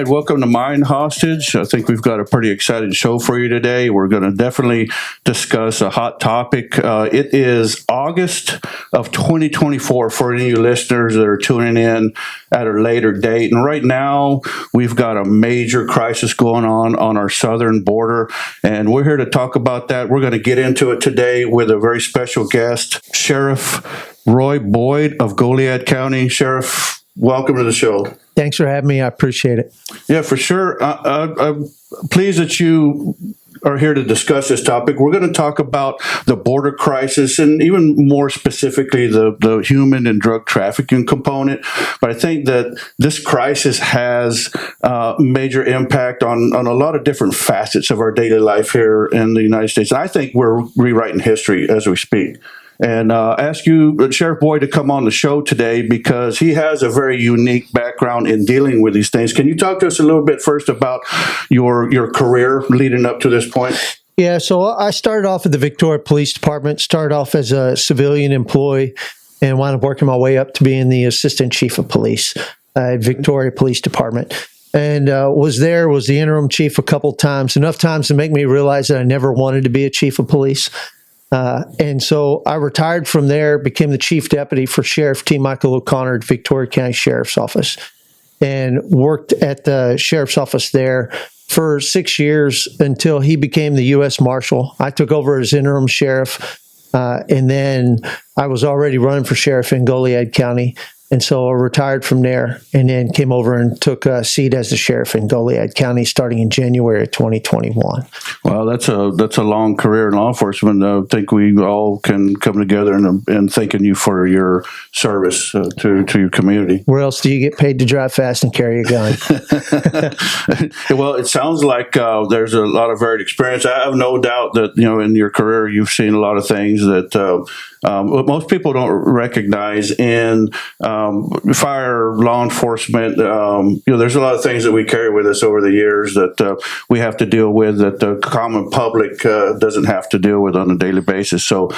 right, welcome to Mind Hostage. I think we've got a pretty exciting show for you today. We're going to definitely discuss a hot topic. It is August of 2024 for any of you listeners that are tuning in at a later date. And right now, we've got a major crisis going on our southern border, and we're here to talk about that. We're going to get into it today with a very special guest, Sheriff Roy Boyd of Goliad County. Sheriff, welcome to the show. Thanks for having me. I appreciate it. Yeah, for sure. I'm pleased that you are here to discuss this topic. We're going to talk about the border crisis and even more specifically the human and drug trafficking component. But I think that this crisis has major impact on a lot of different facets of our daily life here in the United States. And I think we're rewriting history as we speak. And ask you, Sheriff Boyd, to come on the show today because he has a very unique background in dealing with these things. Can you talk to us a little bit first about your career leading up to this point? Yeah, so I started off at the Victoria Police Department, started off as a civilian employee, and wound up working my way up to being the Assistant Chief of Police at Victoria Police Department. And was the interim chief a couple times, enough times to make me realize that I never wanted to be a chief of police. And so I retired from there, became the chief deputy for Sheriff T. Michael O'Connor at Victoria County Sheriff's Office, and worked at the sheriff's office there for 6 years until he became the U.S. Marshal. I took over as interim sheriff, and then I was already running for sheriff in Goliad County. And so I retired from there and then came over and took a seat as the sheriff in Goliad County starting in January of 2021. Well, that's a long career in law enforcement. I think we all can come together in thanking you for your service to your community. Where else do you get paid to drive fast and carry a gun? Well, it sounds like there's a lot of varied experience. I have no doubt that, in your career, you've seen a lot of things that most people don't recognize in fire law enforcement. There's a lot of things that we carry with us over the years that we have to deal with that the common public doesn't have to deal with on a daily basis. So,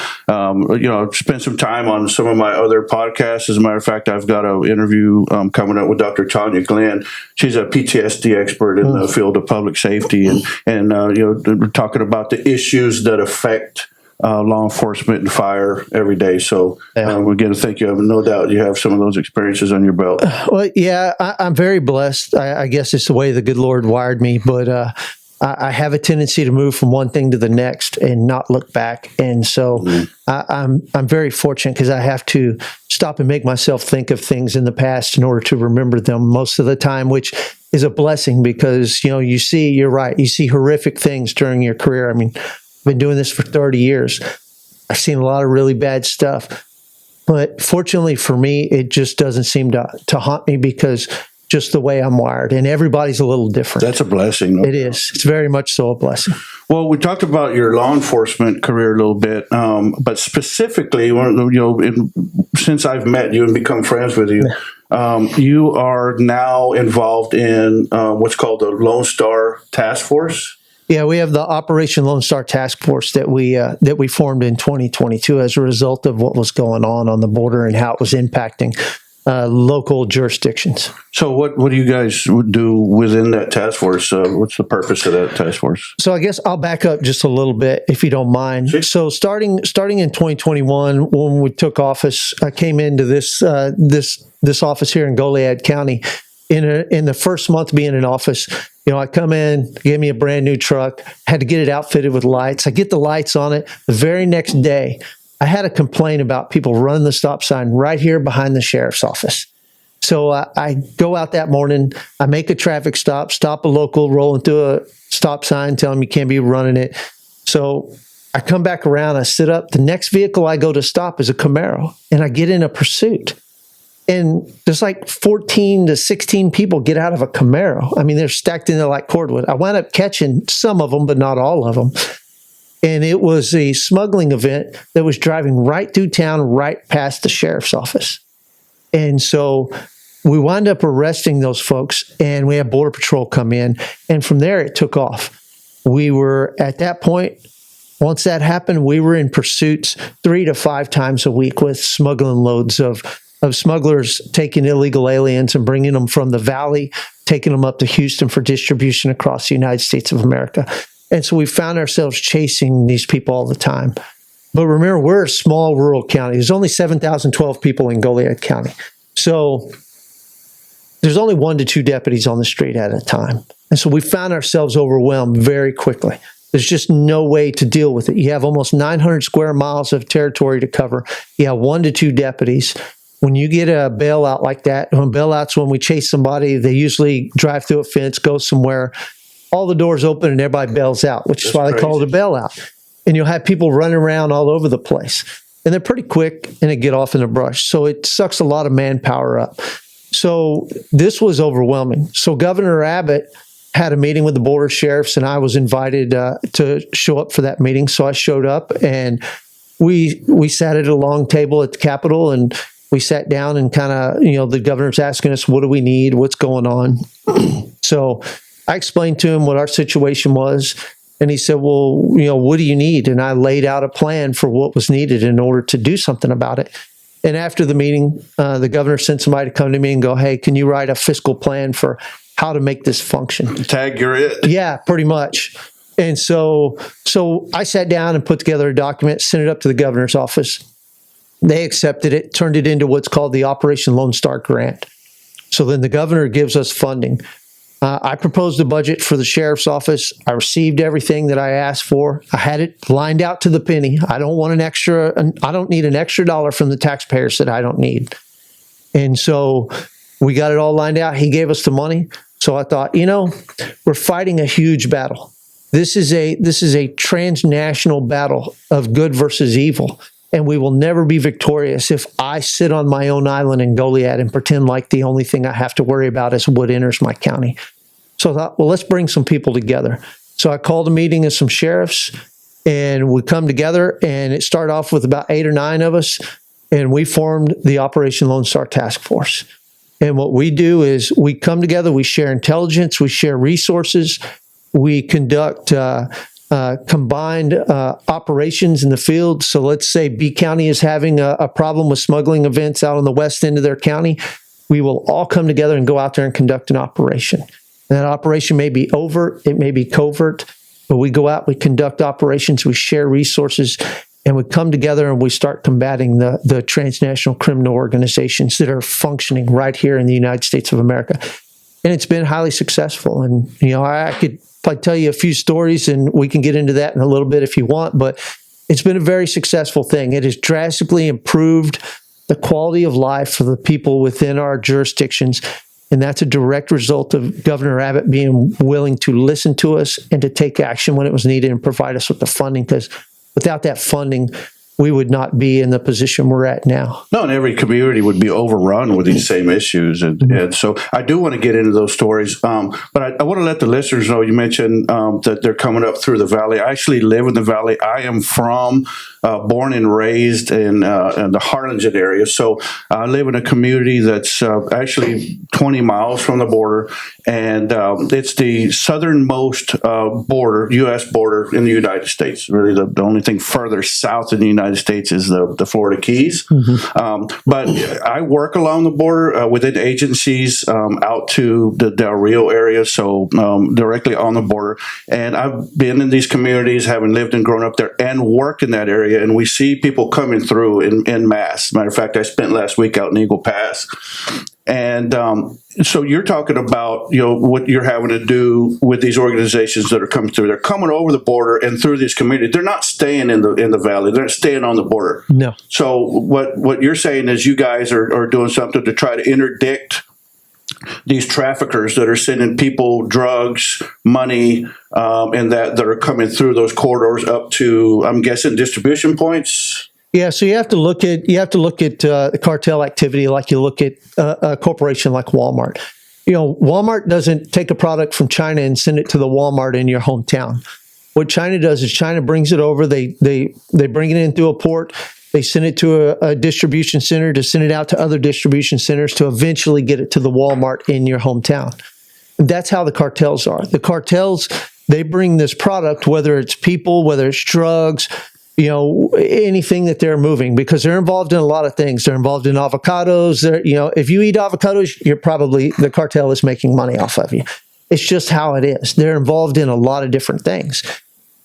spend some time on some of my other podcasts. As a matter of fact, I've got an interview coming up with Dr. Tanya Glenn. She's a PTSD expert in the field of public safety, and we're talking about the issues that affect law enforcement and fire every day. So again, thank you. I have no doubt you have some of those experiences on your belt. Well, yeah, I'm very blessed. I guess it's the way the good Lord wired me, but I have a tendency to move from one thing to the next and not look back. And so I'm very fortunate because I have to stop and make myself think of things in the past in order to remember them most of the time, which is a blessing because, you're right. You see horrific things during your career. I mean, I've been doing this for 30 years. I've seen a lot of really bad stuff. But fortunately for me, it just doesn't seem to haunt me because just the way I'm wired. And everybody's a little different. That's a blessing. It is. It's very much so a blessing. Well, we talked about your law enforcement career a little bit, but specifically, since I've met you and become friends with you, you are now involved in what's called the Lone Star Task Force. Yeah, we have the Operation Lone Star Task Force that we formed in 2022 as a result of what was going on the border and how it was impacting local jurisdictions. So what do you guys do within that task force? What's the purpose of that task force? So I guess I'll back up just a little bit, if you don't mind. Sure. So starting in 2021, when we took office, I came into this office here in Goliad County. In the first month being in office, I come in, gave me a brand new truck, had to get it outfitted with lights. I get the lights on it. The very next day, I had a complaint about people running the stop sign right here behind the sheriff's office. So I go out that morning, I make a traffic stop a local rolling through a stop sign, tell them you can't be running it. So I come back around, I sit up. The next vehicle I go to stop is a Camaro, and I get in a pursuit. And there's like 14 to 16 people get out of a Camaro. I mean, they're stacked in there like cordwood. I wound up catching some of them, but not all of them. And it was a smuggling event that was driving right through town, right past the sheriff's office. And so we wound up arresting those folks, and we had Border Patrol come in. And from there, it took off. We were, at that point, once that happened, we were in pursuits 3 to 5 times a week with smuggling loads of smugglers taking illegal aliens and bringing them from the valley taking them up to Houston for distribution across the United States of America. And so we found ourselves chasing these people all the time. But remember, we're a small rural county. There's only 7,012 people in Goliad County. So there's only 1 to 2 deputies on the street at a time. And so we found ourselves overwhelmed very quickly. There's just no way to deal with it. You have almost 900 square miles of territory to cover. You have 1 to 2 deputies. When you get a bailout like that, when bailouts, when we chase somebody, they usually drive through a fence, go somewhere, all the doors open and everybody bails out, which is why they call it a bailout. And you'll have people running around all over the place. And they're pretty quick and they get off in the brush. So it sucks a lot of manpower up. So this was overwhelming. So Governor Abbott had a meeting with the border sheriffs, and I was invited to show up for that meeting. So I showed up, and we sat at a long table at the Capitol, and we sat down and kind of, the governor's asking us, what do we need? What's going on? So I explained to him what our situation was, and he said, well, what do you need? And I laid out a plan for what was needed in order to do something about it. And after the meeting, the governor sent somebody to come to me and go, hey, can you write a fiscal plan for how to make this function? Tag, you're it. Yeah, pretty much. And so I sat down and put together a document, sent it up to the governor's office. They accepted it, turned it into what's called the Operation Lone Star Grant. So then the governor gives us funding. I proposed a budget for the sheriff's office. I received everything that I asked for. I had it lined out to the penny. I don't need an extra dollar from the taxpayers that I don't need. And so we got it all lined out. He gave us the money. So I thought, we're fighting a huge battle. This is a transnational battle of good versus evil. And we will never be victorious if I sit on my own island in Goliad and pretend like the only thing I have to worry about is what enters my county. So I thought, well, let's bring some people together. So I called a meeting of some sheriffs, and we come together, and it started off with about 8 or 9 of us, and we formed the Operation Lone Star Task Force. And what we do is we come together, we share intelligence, we share resources, we conduct combined operations in the field. So let's say B County is having a problem with smuggling events out on the west end of their county. We will all come together and go out there and conduct an operation. And that operation may be overt, it may be covert, but we go out, we conduct operations, we share resources, and we come together and we start combating the transnational criminal organizations that are functioning right here in the United States of America. And it's been highly successful. And, I could probably tell you a few stories, and we can get into that in a little bit if you want, but it's been a very successful thing. It has drastically improved the quality of life for the people within our jurisdictions. And that's a direct result of Governor Abbott being willing to listen to us and to take action when it was needed and provide us with the funding, because without that funding, we would not be in the position we're at now. No, and every community would be overrun with these same issues. And so I do want to get into those stories. But I want to let the listeners know, you mentioned that they're coming up through the valley. I actually live in the valley. I am born and raised in the Harlingen area. So I live in a community that's actually 20 miles from the border. And it's the southernmost border, U.S. border in the United States. Really, the only thing further south in the United States is the Florida Keys. But I work along the border within agencies out to the Del Rio area, so directly on the border. And I've been in these communities, having lived and grown up there, and worked in that area. And we see people coming through in mass. Matter of fact, I spent last week out in Eagle Pass. And so you're talking about, what you're having to do with these organizations that are coming through. They're coming over the border and through these communities. They're not staying in the valley. They're staying on the border. No. So what you're saying is you guys are doing something to try to interdict these traffickers that are sending people drugs, money, and that are coming through those corridors up to, I'm guessing, distribution points. Yeah, so you have to look at cartel activity like you look at a corporation like Walmart. Walmart doesn't take a product from China and send it to the Walmart in your hometown. What China does is China brings it over. They bring it in through a port. They send it to a distribution center to send it out to other distribution centers to eventually get it to the Walmart in your hometown. And that's how the cartels are. The cartels, they bring this product, whether it's people, whether it's drugs, anything that they're moving, because they're involved in a lot of things. They're involved in avocados. If you eat avocados, the cartel is making money off of you. It's just how it is. They're involved in a lot of different things.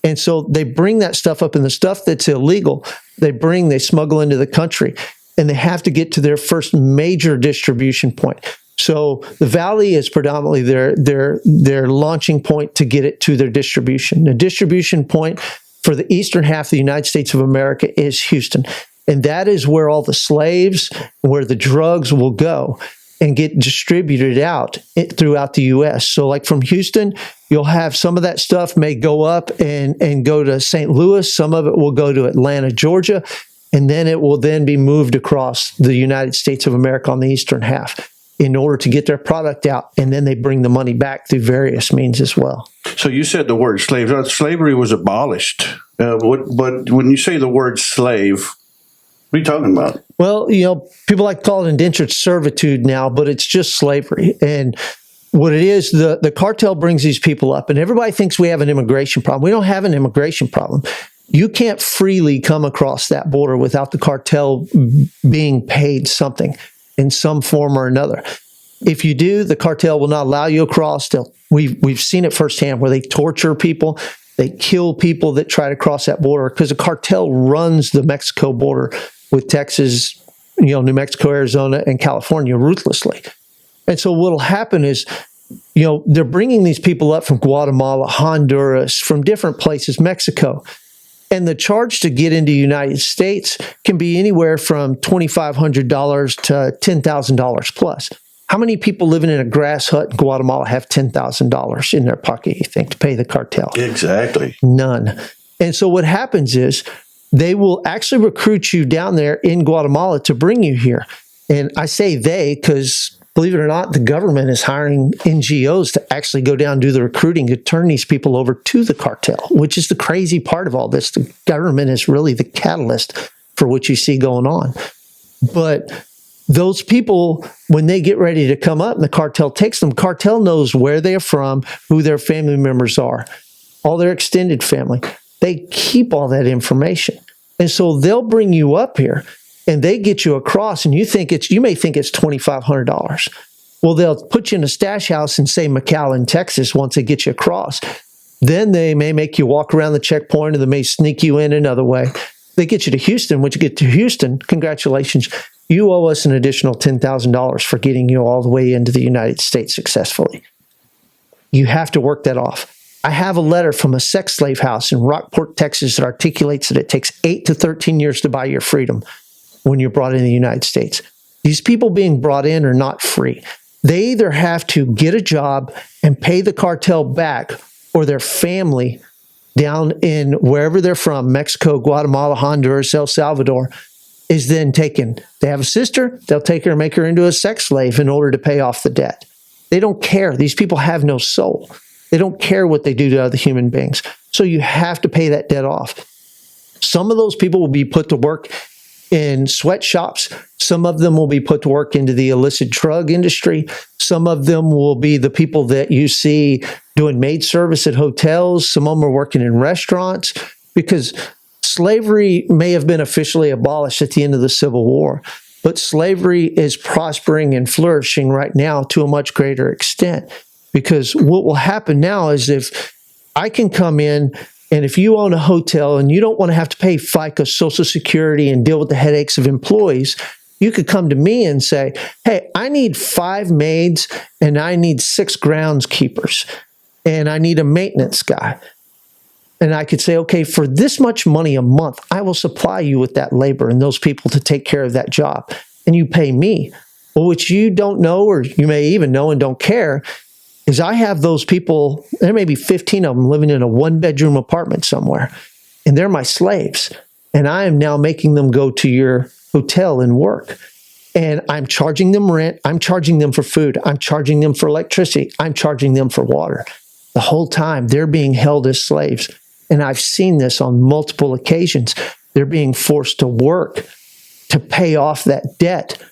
And so they bring that stuff up, and the stuff that's illegal, they smuggle into the country, and they have to get to their first major distribution point. So the Valley is predominantly their launching point to get it to their distribution. The distribution point for the eastern half of the United States of America is Houston. And that is where all the slaves, where the drugs will go and get distributed out throughout the U.S. So like from Houston, you'll have some of that stuff may go up and go to St. Louis. Some of it will go to Atlanta, Georgia. And then it will then be moved across the United States of America on the eastern half in order to get their product out. And then they bring the money back through various means as well. So you said the word slave. Slavery was abolished. But when you say the word slave, what are you talking about? Well, people like to call it indentured servitude now, but it's just slavery. And what it is, the cartel brings these people up, and everybody thinks we have an immigration problem. We don't have an immigration problem. You can't freely come across that border without the cartel being paid something in some form or another. If you do, the cartel will not allow you across. We've seen it firsthand where they torture people. They kill people that try to cross that border, because the cartel runs the Mexico border with Texas, New Mexico, Arizona, and California ruthlessly. And so what will happen is, they're bringing these people up from Guatemala, Honduras, from different places, Mexico. And the charge to get into the United States can be anywhere from $2,500 to $10,000 plus. How many people living in a grass hut in Guatemala have $10,000 in their pocket, you think, to pay the cartel? Exactly. None. And so what happens is they will actually recruit you down there in Guatemala to bring you here. And I say they because, believe it or not, the government is hiring NGOs to actually go down and do the recruiting to turn these people over to the cartel, which is the crazy part of all this. The government is really the catalyst for what you see going on. But those people, when they get ready to come up and the cartel takes them, cartel knows where they're from, who their family members are, all their extended family. They keep all that information. And so they'll bring you up here and they get you across, and you may think it's $2,500. Well, they'll put you in a stash house in, say, McAllen, Texas, once they get you across. Then they may make you walk around the checkpoint, or they may sneak you in another way. They get you to Houston. Once you get to Houston, congratulations, you owe us an additional $10,000 for getting you all the way into the United States successfully. You have to work that off. I have a letter from a sex slave house in Rockport, Texas, that articulates that it takes 8 to 13 years to buy your freedom when you're brought in the United States. These people being brought in are not free. They either have to get a job and pay the cartel back, or their family down in wherever they're from, Mexico, Guatemala, Honduras, El Salvador, is then taken. They have a sister, they'll take her and make her into a sex slave in order to pay off the debt. They don't care. These people have no soul. They don't care what they do to other human beings. So you have to pay that debt off. Some of those people will be put to work in sweatshops. Some of them will be put to work into the illicit drug industry. Some of them will be the people that you see doing maid service at hotels. Some of them are working in restaurants, because slavery may have been officially abolished at the end of the Civil War, but slavery is prospering and flourishing right now to a much greater extent. Because what will happen now is, if I can come in, and if you own a hotel and you don't want to have to pay FICA, Social Security, and deal with the headaches of employees, you could come to me and say, hey, I need 5 maids and I need 6 groundskeepers and I need a maintenance guy. And I could say, okay, for this much money a month, I will supply you with that labor and those people to take care of that job. And you pay me. Well, what you don't know, or you may even know and don't care, is I have those people, there may be 15 of them living in a 1-bedroom apartment somewhere, and they're my slaves. And I am now making them go to your hotel and work. And I'm charging them rent. I'm charging them for food. I'm charging them for electricity. I'm charging them for water. The whole time they're being held as slaves. And I've seen this on multiple occasions. They're being forced to work to pay off that debt.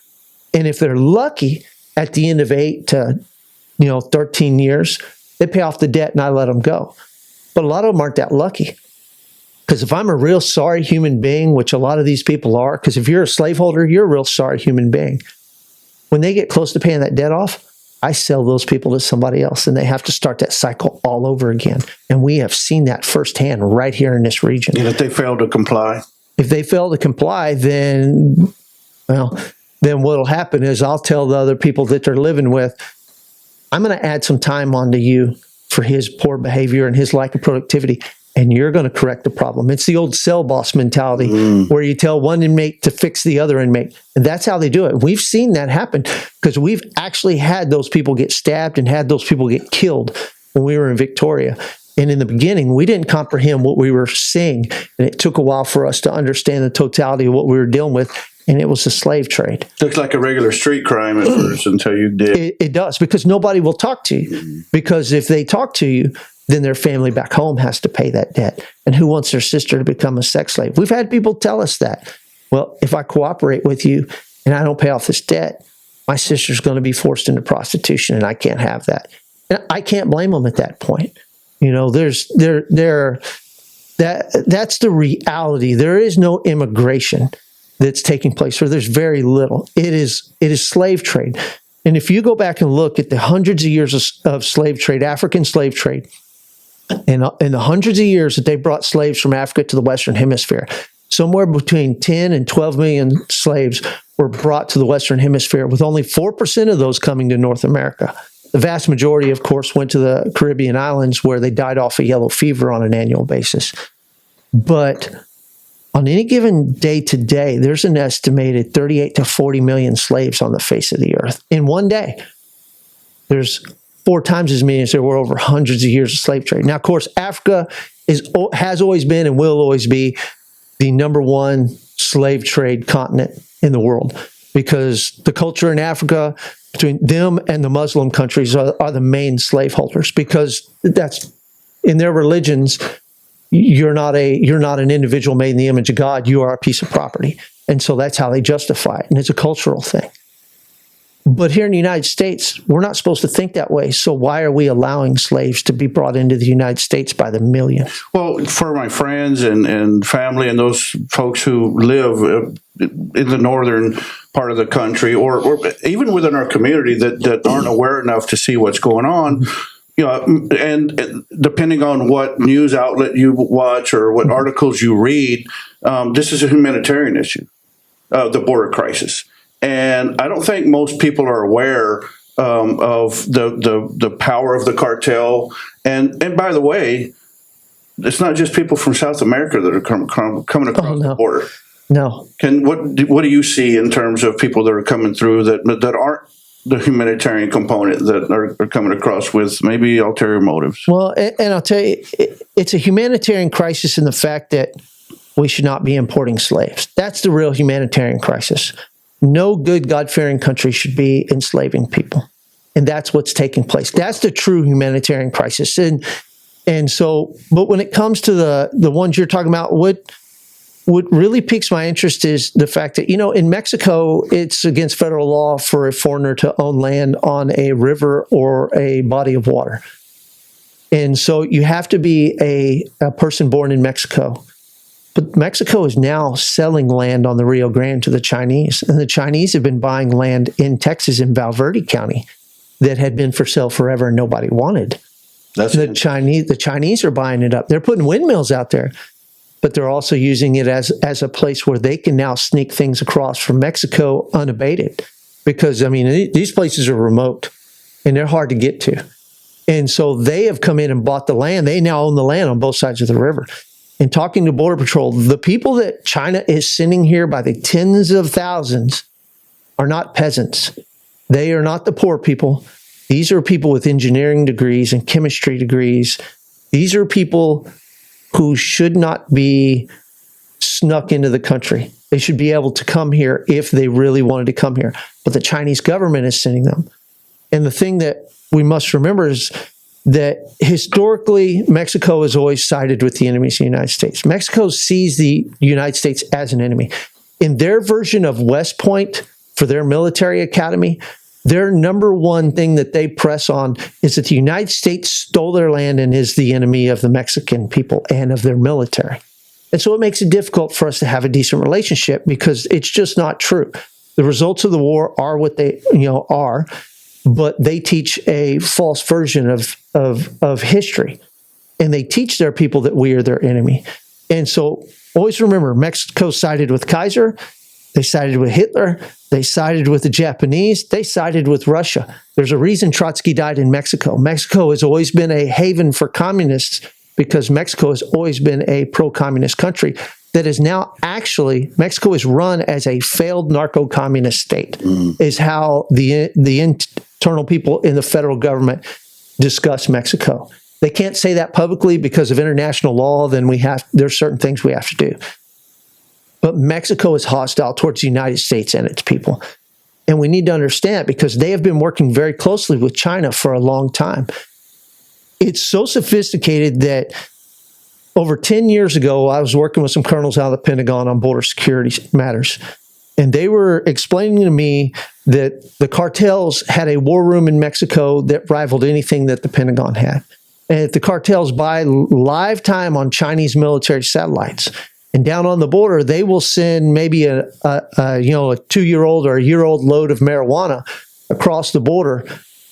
And if they're lucky, at the end of 8 to 13 years, they pay off the debt and I let them go. But a lot of them aren't that lucky. Because if I'm a real sorry human being, which a lot of these people are, because if you're a slaveholder, you're a real sorry human being. When they get close to paying that debt off, I sell those people to somebody else, and they have to start that cycle all over again. And we have seen that firsthand right here in this region. And if they fail to comply? If they fail to comply, then what'll happen is I'll tell the other people that they're living with, I'm going to add some time onto you for his poor behavior and his lack of productivity, and you're going to correct the problem. It's the old cell boss mentality where you tell one inmate to fix the other inmate. And that's how they do it. We've seen that happen because we've actually had those people get stabbed and had those people get killed when we were in Victoria. And in the beginning, we didn't comprehend what we were seeing. And it took a while for us to understand the totality of what we were dealing with. And it was the slave trade. Looks like a regular street crime at first until you did. It does, because nobody will talk to you. Because if they talk to you, then their family back home has to pay that debt. And who wants their sister to become a sex slave? We've had people tell us that. Well, if I cooperate with you and I don't pay off this debt, my sister's going to be forced into prostitution, and I can't have that. And I can't blame them at that point. You know, that's the reality. There is no immigration that's taking place, or there's very little. It is slave trade. And if you go back and look at the hundreds of years of slave trade, African slave trade, and the hundreds of years that they brought slaves from Africa to the Western Hemisphere, somewhere between 10 and 12 million slaves were brought to the Western Hemisphere, with only 4% of those coming to North America. The vast majority, of course, went to the Caribbean islands, where they died off of yellow fever on an annual basis. But on any given day today, there's an estimated 38 to 40 million slaves on the face of the earth. In one day, there's 4 times as many as there were over hundreds of years of slave trade. Now, of course, Africa has always been and will always be the number one slave trade continent in the world, because the culture in Africa, between them and the Muslim countries, are the main slaveholders, because that's in their religions. You're not an individual made in the image of God. You are a piece of property. And so that's how they justify it. And it's a cultural thing. But here in the United States, we're not supposed to think that way. So why are we allowing slaves to be brought into the United States by the million? Well, for my friends and family and those folks who live in the northern part of the country, or even within our community that aren't aware enough to see what's going on, you know, and depending on what news outlet you watch or what articles you read, this is a humanitarian issue, the border crisis. And I don't think most people are aware of the power of the cartel. And by the way, it's not just people from South America that are coming across the border. No. What do you see in terms of people that are coming through that aren't the humanitarian component, that are coming across with maybe ulterior motives? Well, and I'll tell you, it's a humanitarian crisis in the fact that we should not be importing slaves. That's the real humanitarian crisis. No good, God-fearing country should be enslaving people. And that's what's taking place. That's the true humanitarian crisis. And so, but when it comes to the ones you're talking about, what really piques my interest is the fact that, you know, in Mexico, it's against federal law for a foreigner to own land on a river or a body of water. And so you have to be a person born in Mexico. But Mexico is now selling land on the Rio Grande to the Chinese. And the Chinese have been buying land in Texas in Valverde County that had been for sale forever and nobody wanted. The Chinese are buying it up. They're putting windmills out there, but they're also using it as a place where they can now sneak things across from Mexico unabated. Because, I mean, these places are remote and they're hard to get to. And so they have come in and bought the land. They now own the land on both sides of the river. And talking to Border Patrol, the people that China is sending here by the tens of thousands are not peasants. They are not the poor people. These are people with engineering degrees and chemistry degrees. These are people who should not be snuck into the country. They should be able to come here if they really wanted to come here. But the Chinese government is sending them. And the thing that we must remember is that historically, Mexico has always sided with the enemies of the United States. Mexico sees the United States as an enemy. In their version of West Point for their military academy, their number one thing that they press on is that the United States stole their land and is the enemy of the Mexican people and of their military. And so it makes it difficult for us to have a decent relationship because it's just not true. The results of the war are what they are, but they teach a false version of history. And they teach their people that we are their enemy. And so always remember, Mexico sided with Kaiser, they sided with Hitler, they sided with the Japanese, they sided with Russia. There's a reason Trotsky died in Mexico. Mexico has always been a haven for communists because Mexico has always been a pro-communist country that is now actually, Mexico is run as a failed narco-communist state, is how the internal people in the federal government discuss Mexico. They can't say that publicly because of international law, then there's certain things we have to do. But Mexico is hostile towards the United States and its people. And we need to understand because they have been working very closely with China for a long time. It's so sophisticated that over 10 years ago, I was working with some colonels out of the Pentagon on border security matters. And they were explaining to me that the cartels had a war room in Mexico that rivaled anything that the Pentagon had. And the cartels buy live time on Chinese military satellites. And down on the border, they will send maybe a 2-year-old or a year-old load of marijuana across the border,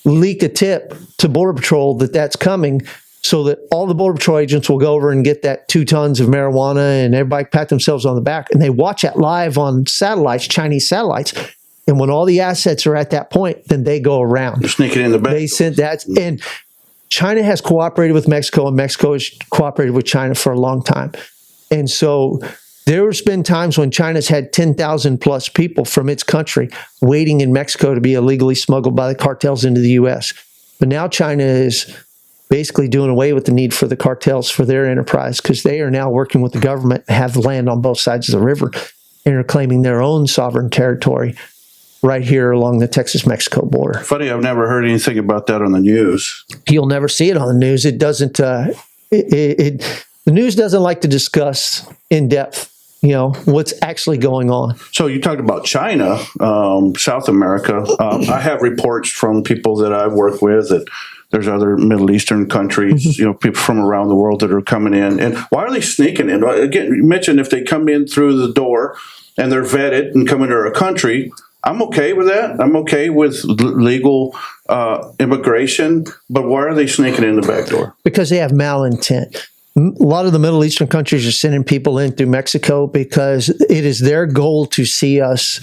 leak a tip to Border Patrol that that's coming, so that all the Border Patrol agents will go over and get that 2 tons of marijuana, and everybody pat themselves on the back. And they watch it live on satellites, Chinese satellites. And when all the assets are at that point, then they go around. They're sneaking in the back. They sent that, and China has cooperated with Mexico, and Mexico has cooperated with China for a long time. And so there's been times when China's had 10,000 plus people from its country waiting in Mexico to be illegally smuggled by the cartels into the U.S. But now China is basically doing away with the need for the cartels for their enterprise because they are now working with the government and have land on both sides of the river and are claiming their own sovereign territory right here along the Texas-Mexico border. Funny, I've never heard anything about that on the news. You'll never see it on the news. It doesn't, the news doesn't like to discuss in depth, what's actually going on. So you talked about China, South America. I have reports from people that I've worked with that there's other Middle Eastern countries, people from around the world that are coming in. And why are they sneaking in? Again, you mentioned if they come in through the door and they're vetted and come into our country, I'm okay with that. I'm okay with legal immigration. But why are they sneaking in the back door? Because they have malintent. A lot of the Middle Eastern countries are sending people in through Mexico because it is their goal to see us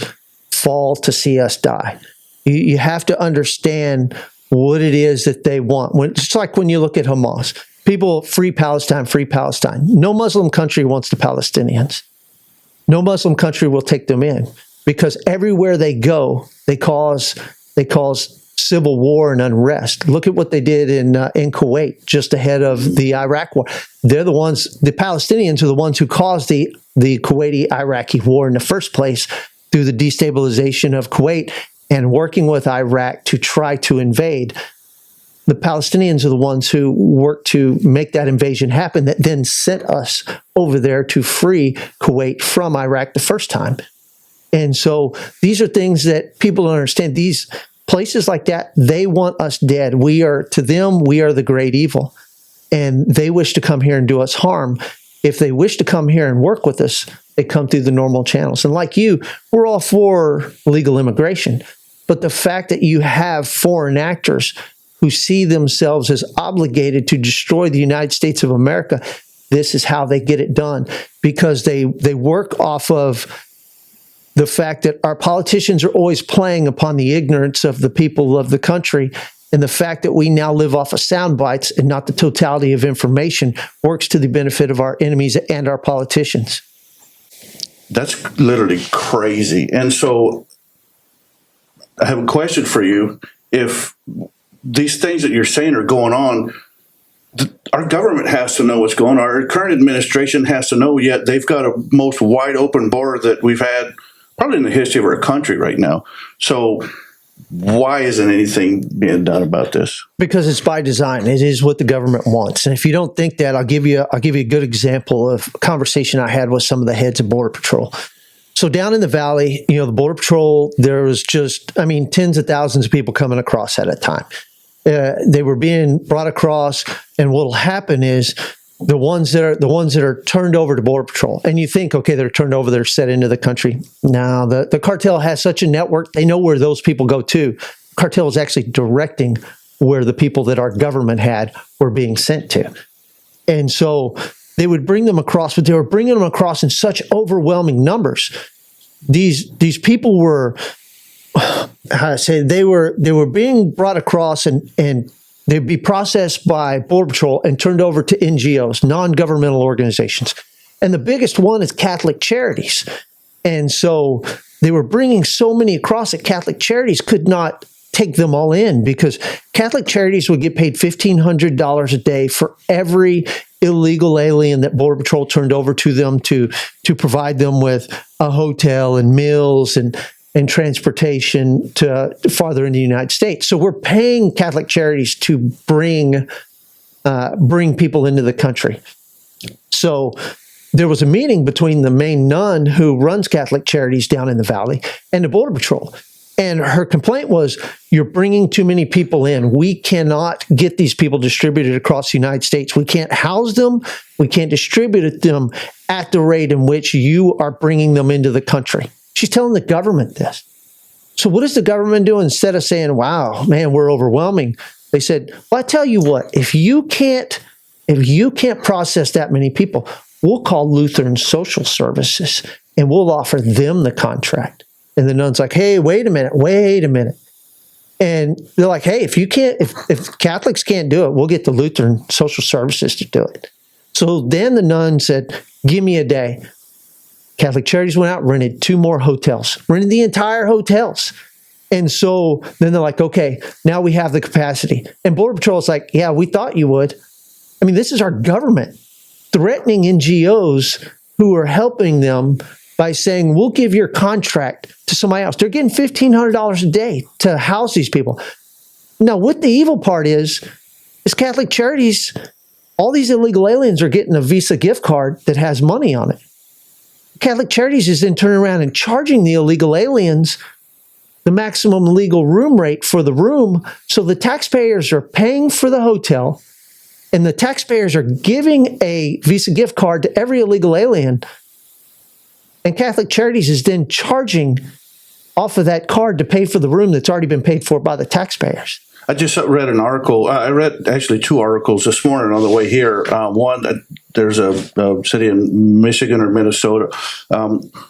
fall, to see us die. You have to understand what it is that they want. It's like when you look at Hamas. People, free Palestine, free Palestine. No Muslim country wants the Palestinians. No Muslim country will take them in because everywhere they go, they cause civil war and unrest. Look at what they did in Kuwait just ahead of the Iraq war. They're the ones, the Palestinians are the ones who caused the Kuwaiti-Iraqi war in the first place through the destabilization of Kuwait and working with Iraq to try to invade. The Palestinians are the ones who worked to make that invasion happen that then sent us over there to free Kuwait from Iraq the first time. And so these are things that people don't understand. These places like that, they want us dead. To them, we are the great evil. And they wish to come here and do us harm. If they wish to come here and work with us, they come through the normal channels. And like you, we're all for legal immigration. But the fact that you have foreign actors who see themselves as obligated to destroy the United States of America, this is how they get it done. Because they work off of the fact that our politicians are always playing upon the ignorance of the people of the country, and the fact that we now live off of sound bites and not the totality of information works to the benefit of our enemies and our politicians. That's literally crazy. And so I have a question for you. If these things that you're saying are going on, our government has to know what's going on. Our current administration has to know, yet they've got a most wide open border that we've had probably in the history of our country right now. So why isn't anything being done about this? Because it's by design. It is what the government wants. And if you don't think that, I'll give you a good example of a conversation I had with some of the heads of Border Patrol. So down in the valley, the Border Patrol, there was just, tens of thousands of people coming across at a time. They were being brought across, and what will happen is the ones that are turned over to Border Patrol, and you think, okay, they're turned over, they're set into the country. Now, the cartel has such a network; they know where those people go to. Cartel is actually directing where the people that our government had were being sent to, and so they would bring them across, but they were bringing them across in such overwhelming numbers. These people were, how I say, they were being brought across and they'd be processed by Border Patrol and turned over to NGOs, non-governmental organizations. And the biggest one is Catholic Charities. And so they were bringing so many across that Catholic Charities could not take them all in, because Catholic Charities would get paid $1,500 a day for every illegal alien that Border Patrol turned over to them to provide them with a hotel and meals and transportation to farther into the United States. So we're paying Catholic Charities to bring people into the country. So there was a meeting between the main nun who runs Catholic Charities down in the valley and the Border Patrol. And her complaint was, you're bringing too many people in. We cannot get these people distributed across the United States. We can't house them. We can't distribute them at the rate in which you are bringing them into the country. She's telling the government this. So what does the government do? Instead of saying, wow, man, we're overwhelming, they said, well, I tell you what, if you can't process that many people, we'll call Lutheran Social Services and we'll offer them the contract. And the nun's like, hey, wait a minute. And they're like, hey, if Catholics can't do it, we'll get the Lutheran Social Services to do it. So then the nun said, give me a day. Catholic Charities went out, rented 2 more hotels, rented the entire hotels. And so then they're like, okay, now we have the capacity. And Border Patrol is like, yeah, we thought you would. I mean, this is our government threatening NGOs who are helping them by saying, we'll give your contract to somebody else. They're getting $1,500 a day to house these people. Now, what the evil part is Catholic Charities, all these illegal aliens are getting a Visa gift card that has money on it. Catholic Charities is then turning around and charging the illegal aliens the maximum legal room rate for the room. So the taxpayers are paying for the hotel, and the taxpayers are giving a Visa gift card to every illegal alien. And Catholic Charities is then charging off of that card to pay for the room that's already been paid for by the taxpayers. I just read an article. I read actually 2 articles this morning on the way here. One, there's a city in Michigan or Minnesota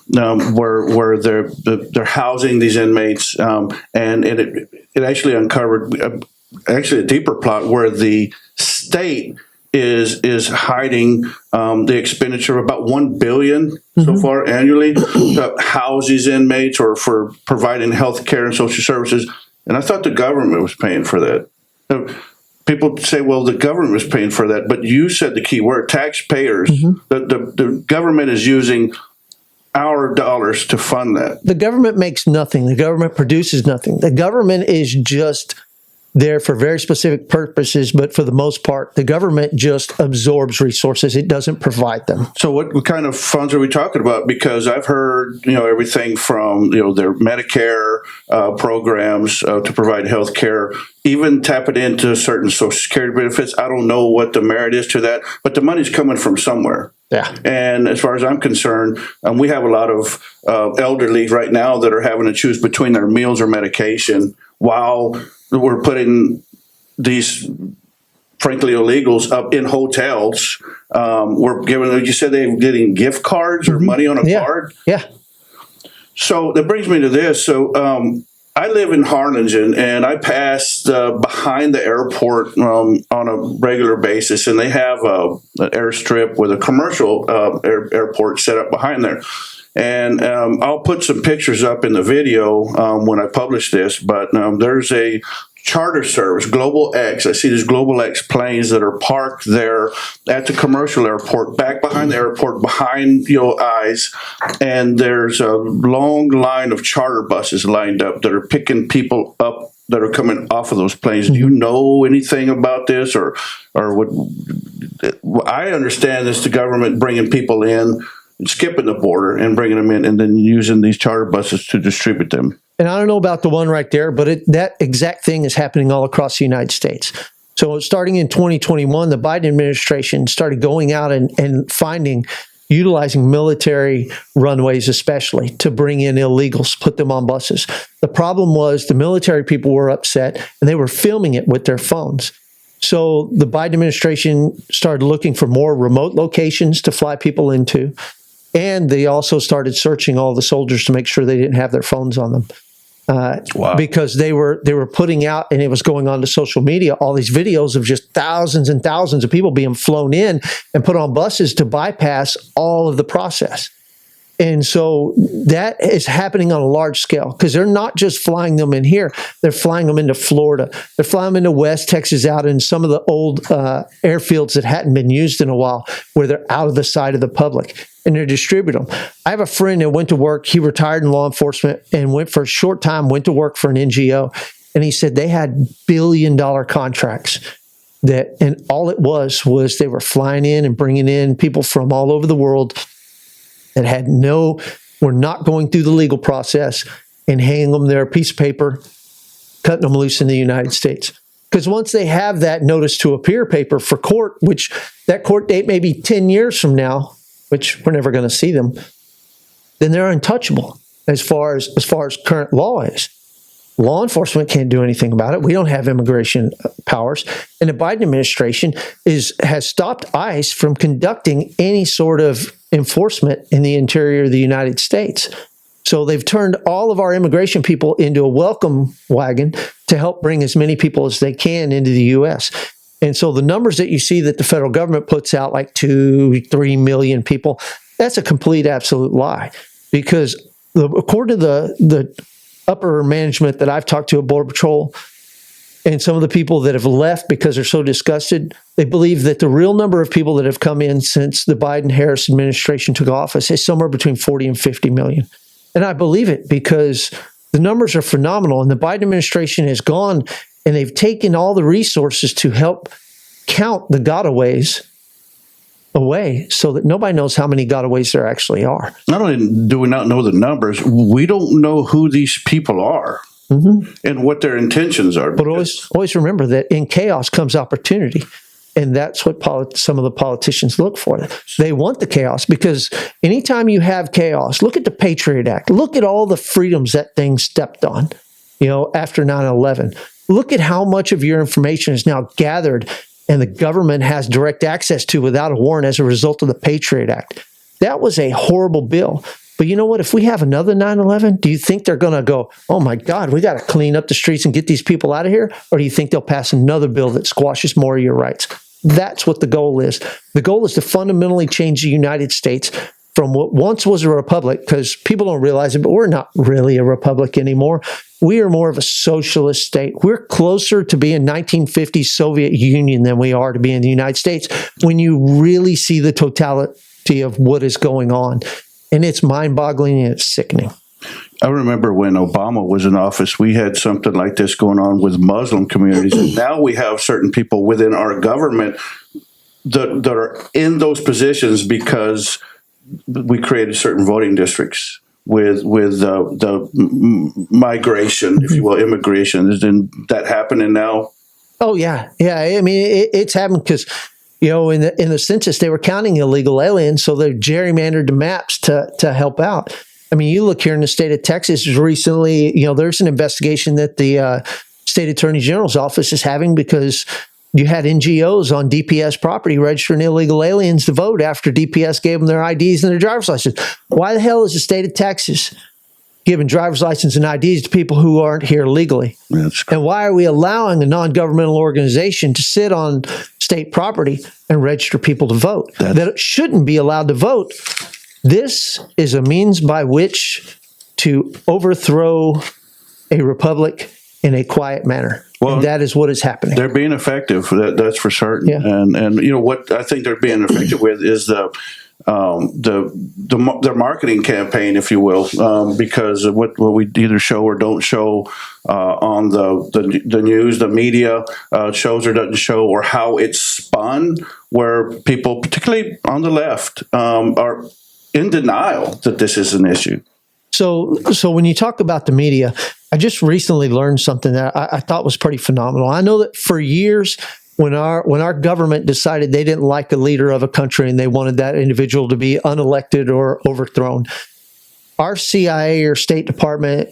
where they're housing these inmates, and it actually uncovered actually a deeper plot where the state is hiding the expenditure of about $1 billion so far annually to house these inmates or for providing health care and social services. And I thought the government was paying for that. People say, well, the government was paying for that. But you said the key word, taxpayers. The government is using our dollars to fund that. The government makes nothing. The government produces nothing. The government is just there for very specific purposes, but for the most part, the government just absorbs resources. It doesn't provide them. So what kind of funds are we talking about? Because I've heard, everything from, their Medicare programs to provide health care, even tapping into certain Social Security benefits. I don't know what the merit is to that, but the money's coming from somewhere. Yeah. And as far as I'm concerned, we have a lot of elderly right now that are having to choose between their meals or medication while we're putting these, frankly, illegals up in hotels. We're giving, you said they're getting gift cards or money on a card? Yeah. So that brings me to this. So I live in Harlingen, and I pass behind the airport on a regular basis, and they have an airstrip with a commercial airport set up behind there. And I'll put some pictures up in the video when I publish this, but there's a charter service, Global X. I see these Global X planes that are parked there at the commercial airport, back behind the airport, behind your eyes, and there's a long line of charter buses lined up that are picking people up that are coming off of those planes. Do you know anything about this, or what? I understand this: the government bringing people in, skipping the border and bringing them in, and then using these charter buses to distribute them. And I don't know about the one right there, but that exact thing is happening all across the United States. So starting in 2021, the Biden administration started going out and utilizing military runways, especially to bring in illegals, put them on buses. The problem was the military people were upset and they were filming it with their phones. So the Biden administration started looking for more remote locations to fly people into. And they also started searching all the soldiers to make sure they didn't have their phones on them. Wow. Because they were putting out, and it was going on to social media, all these videos of just thousands and thousands of people being flown in and put on buses to bypass all of the process. And so that is happening on a large scale because they're not just flying them in here. They're flying them into Florida. They're flying them into West Texas, out in some of the old airfields that hadn't been used in a while, where they're out of the sight of the public, and they're distributing them. I have a friend that went to work. He retired in law enforcement and went for a short time, went to work for an NGO. And he said they had billion-dollar contracts and all it was they were flying in and bringing in people from all over the world that were not going through the legal process and hanging them their piece of paper, cutting them loose in the United States. Because once they have that notice to appear paper for court, which that court date may be 10 years from now, which we're never going to see them, then they're untouchable as far as current law is. Law enforcement can't do anything about it. We don't have immigration powers. And the Biden administration has stopped ICE from conducting any sort of enforcement in the interior of the United States. So they've turned all of our immigration people into a welcome wagon to help bring as many people as they can into the U.S. And so the numbers that you see that the federal government puts out, like 2-3 million people, that's a complete, absolute lie. Because according to the upper management that I've talked to at Border Patrol, and some of the people that have left because they're so disgusted, they believe that the real number of people that have come in since the Biden-Harris administration took office is somewhere between 40 and 50 million. And I believe it because the numbers are phenomenal. And the Biden administration has gone and they've taken all the resources to help count the gotaways away so that nobody knows how many gotaways there actually are. Not only do we not know the numbers, we don't know who these people are and what their intentions are. But always remember that in chaos comes opportunity. And that's what some of the politicians look for. They want the chaos because anytime you have chaos, look at the Patriot Act. Look at all the freedoms that thing stepped on, after 9/11. Look at how much of your information is now gathered and the government has direct access to without a warrant as a result of the Patriot Act. That was a horrible bill. But you know what? If we have another 9/11, do you think they're going to go, oh my God, we got to clean up the streets and get these people out of here? Or do you think they'll pass another bill that squashes more of your rights? That's what the goal is. The goal is to fundamentally change the United States from what once was a republic, because people don't realize it, but we're not really a republic anymore. We are more of a socialist state. We're closer to being 1950s Soviet Union than we are to being the United States when you really see the totality of what is going on. And it's mind-boggling and it's sickening. I remember when Obama was in office, we had something like this going on with Muslim communities. And now we have certain people within our government that are in those positions because we created certain voting districts with the migration, if you will, immigration. Isn't that happening now? Oh, yeah. Yeah. I mean, it's happened because, in the census, they were counting illegal aliens, so they gerrymandered the maps to help out. I mean, you look here in the state of Texas recently, there's an investigation that the state attorney general's office is having because you had NGOs on DPS property registering illegal aliens to vote after DPS gave them their IDs and their driver's license. Why the hell is the state of Texas giving driver's license and IDs to people who aren't here legally? And why are we allowing a non-governmental organization to sit on state property and register people to vote that shouldn't be allowed to vote? This is a means by which to overthrow a republic in a quiet manner. Well, and that is what is happening. They're being effective. That's for certain. Yeah. And what I think they're being effective with is their marketing campaign, if you will, because of what we either show or don't show on the news, the media shows or doesn't show, or how it's spun, where people, particularly on the left, are in denial that this is an issue. So when you talk about the media, I just recently learned something that I thought was pretty phenomenal. I know that for years, when our government decided they didn't like the leader of a country and they wanted that individual to be unelected or overthrown, our CIA or State Department,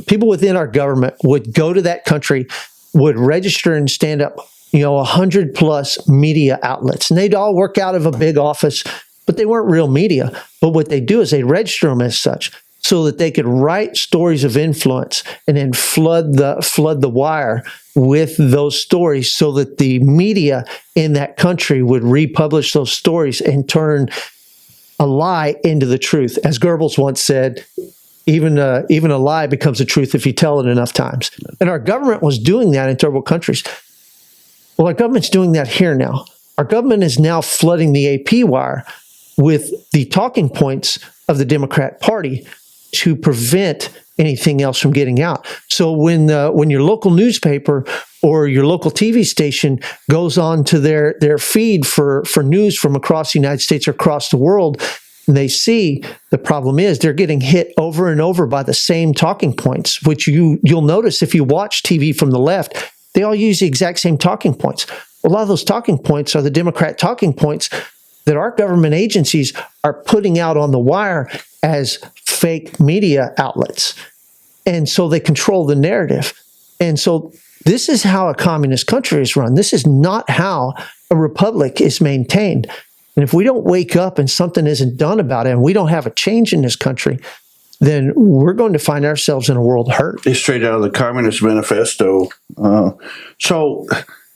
people within our government would go to that country, would register and stand up, 100 plus media outlets. And they'd all work out of a big office, but they weren't real media. But what they do is they register them as such so that they could write stories of influence and then flood the wire with those stories so that the media in that country would republish those stories and turn a lie into the truth. As Goebbels once said, even a lie becomes a truth if you tell it enough times. And our government was doing that in third world countries. Well, our government's doing that here now. Our government is now flooding the AP wire with the talking points of the Democrat Party to prevent anything else from getting out. So when your local newspaper or your local TV station goes on to their feed for news from across the United States or across the world, and they see the problem is they're getting hit over and over by the same talking points, which you'll notice if you watch TV from the left, they all use the exact same talking points. A lot of those talking points are the Democrat talking points that our government agencies are putting out on the wire as fake media outlets. And so they control the narrative. And so this is how a communist country is run. This is not how a republic is maintained. And if we don't wake up and something isn't done about it, and we don't have a change in this country, then we're going to find ourselves in a world hurt. It's straight out of the Communist Manifesto. So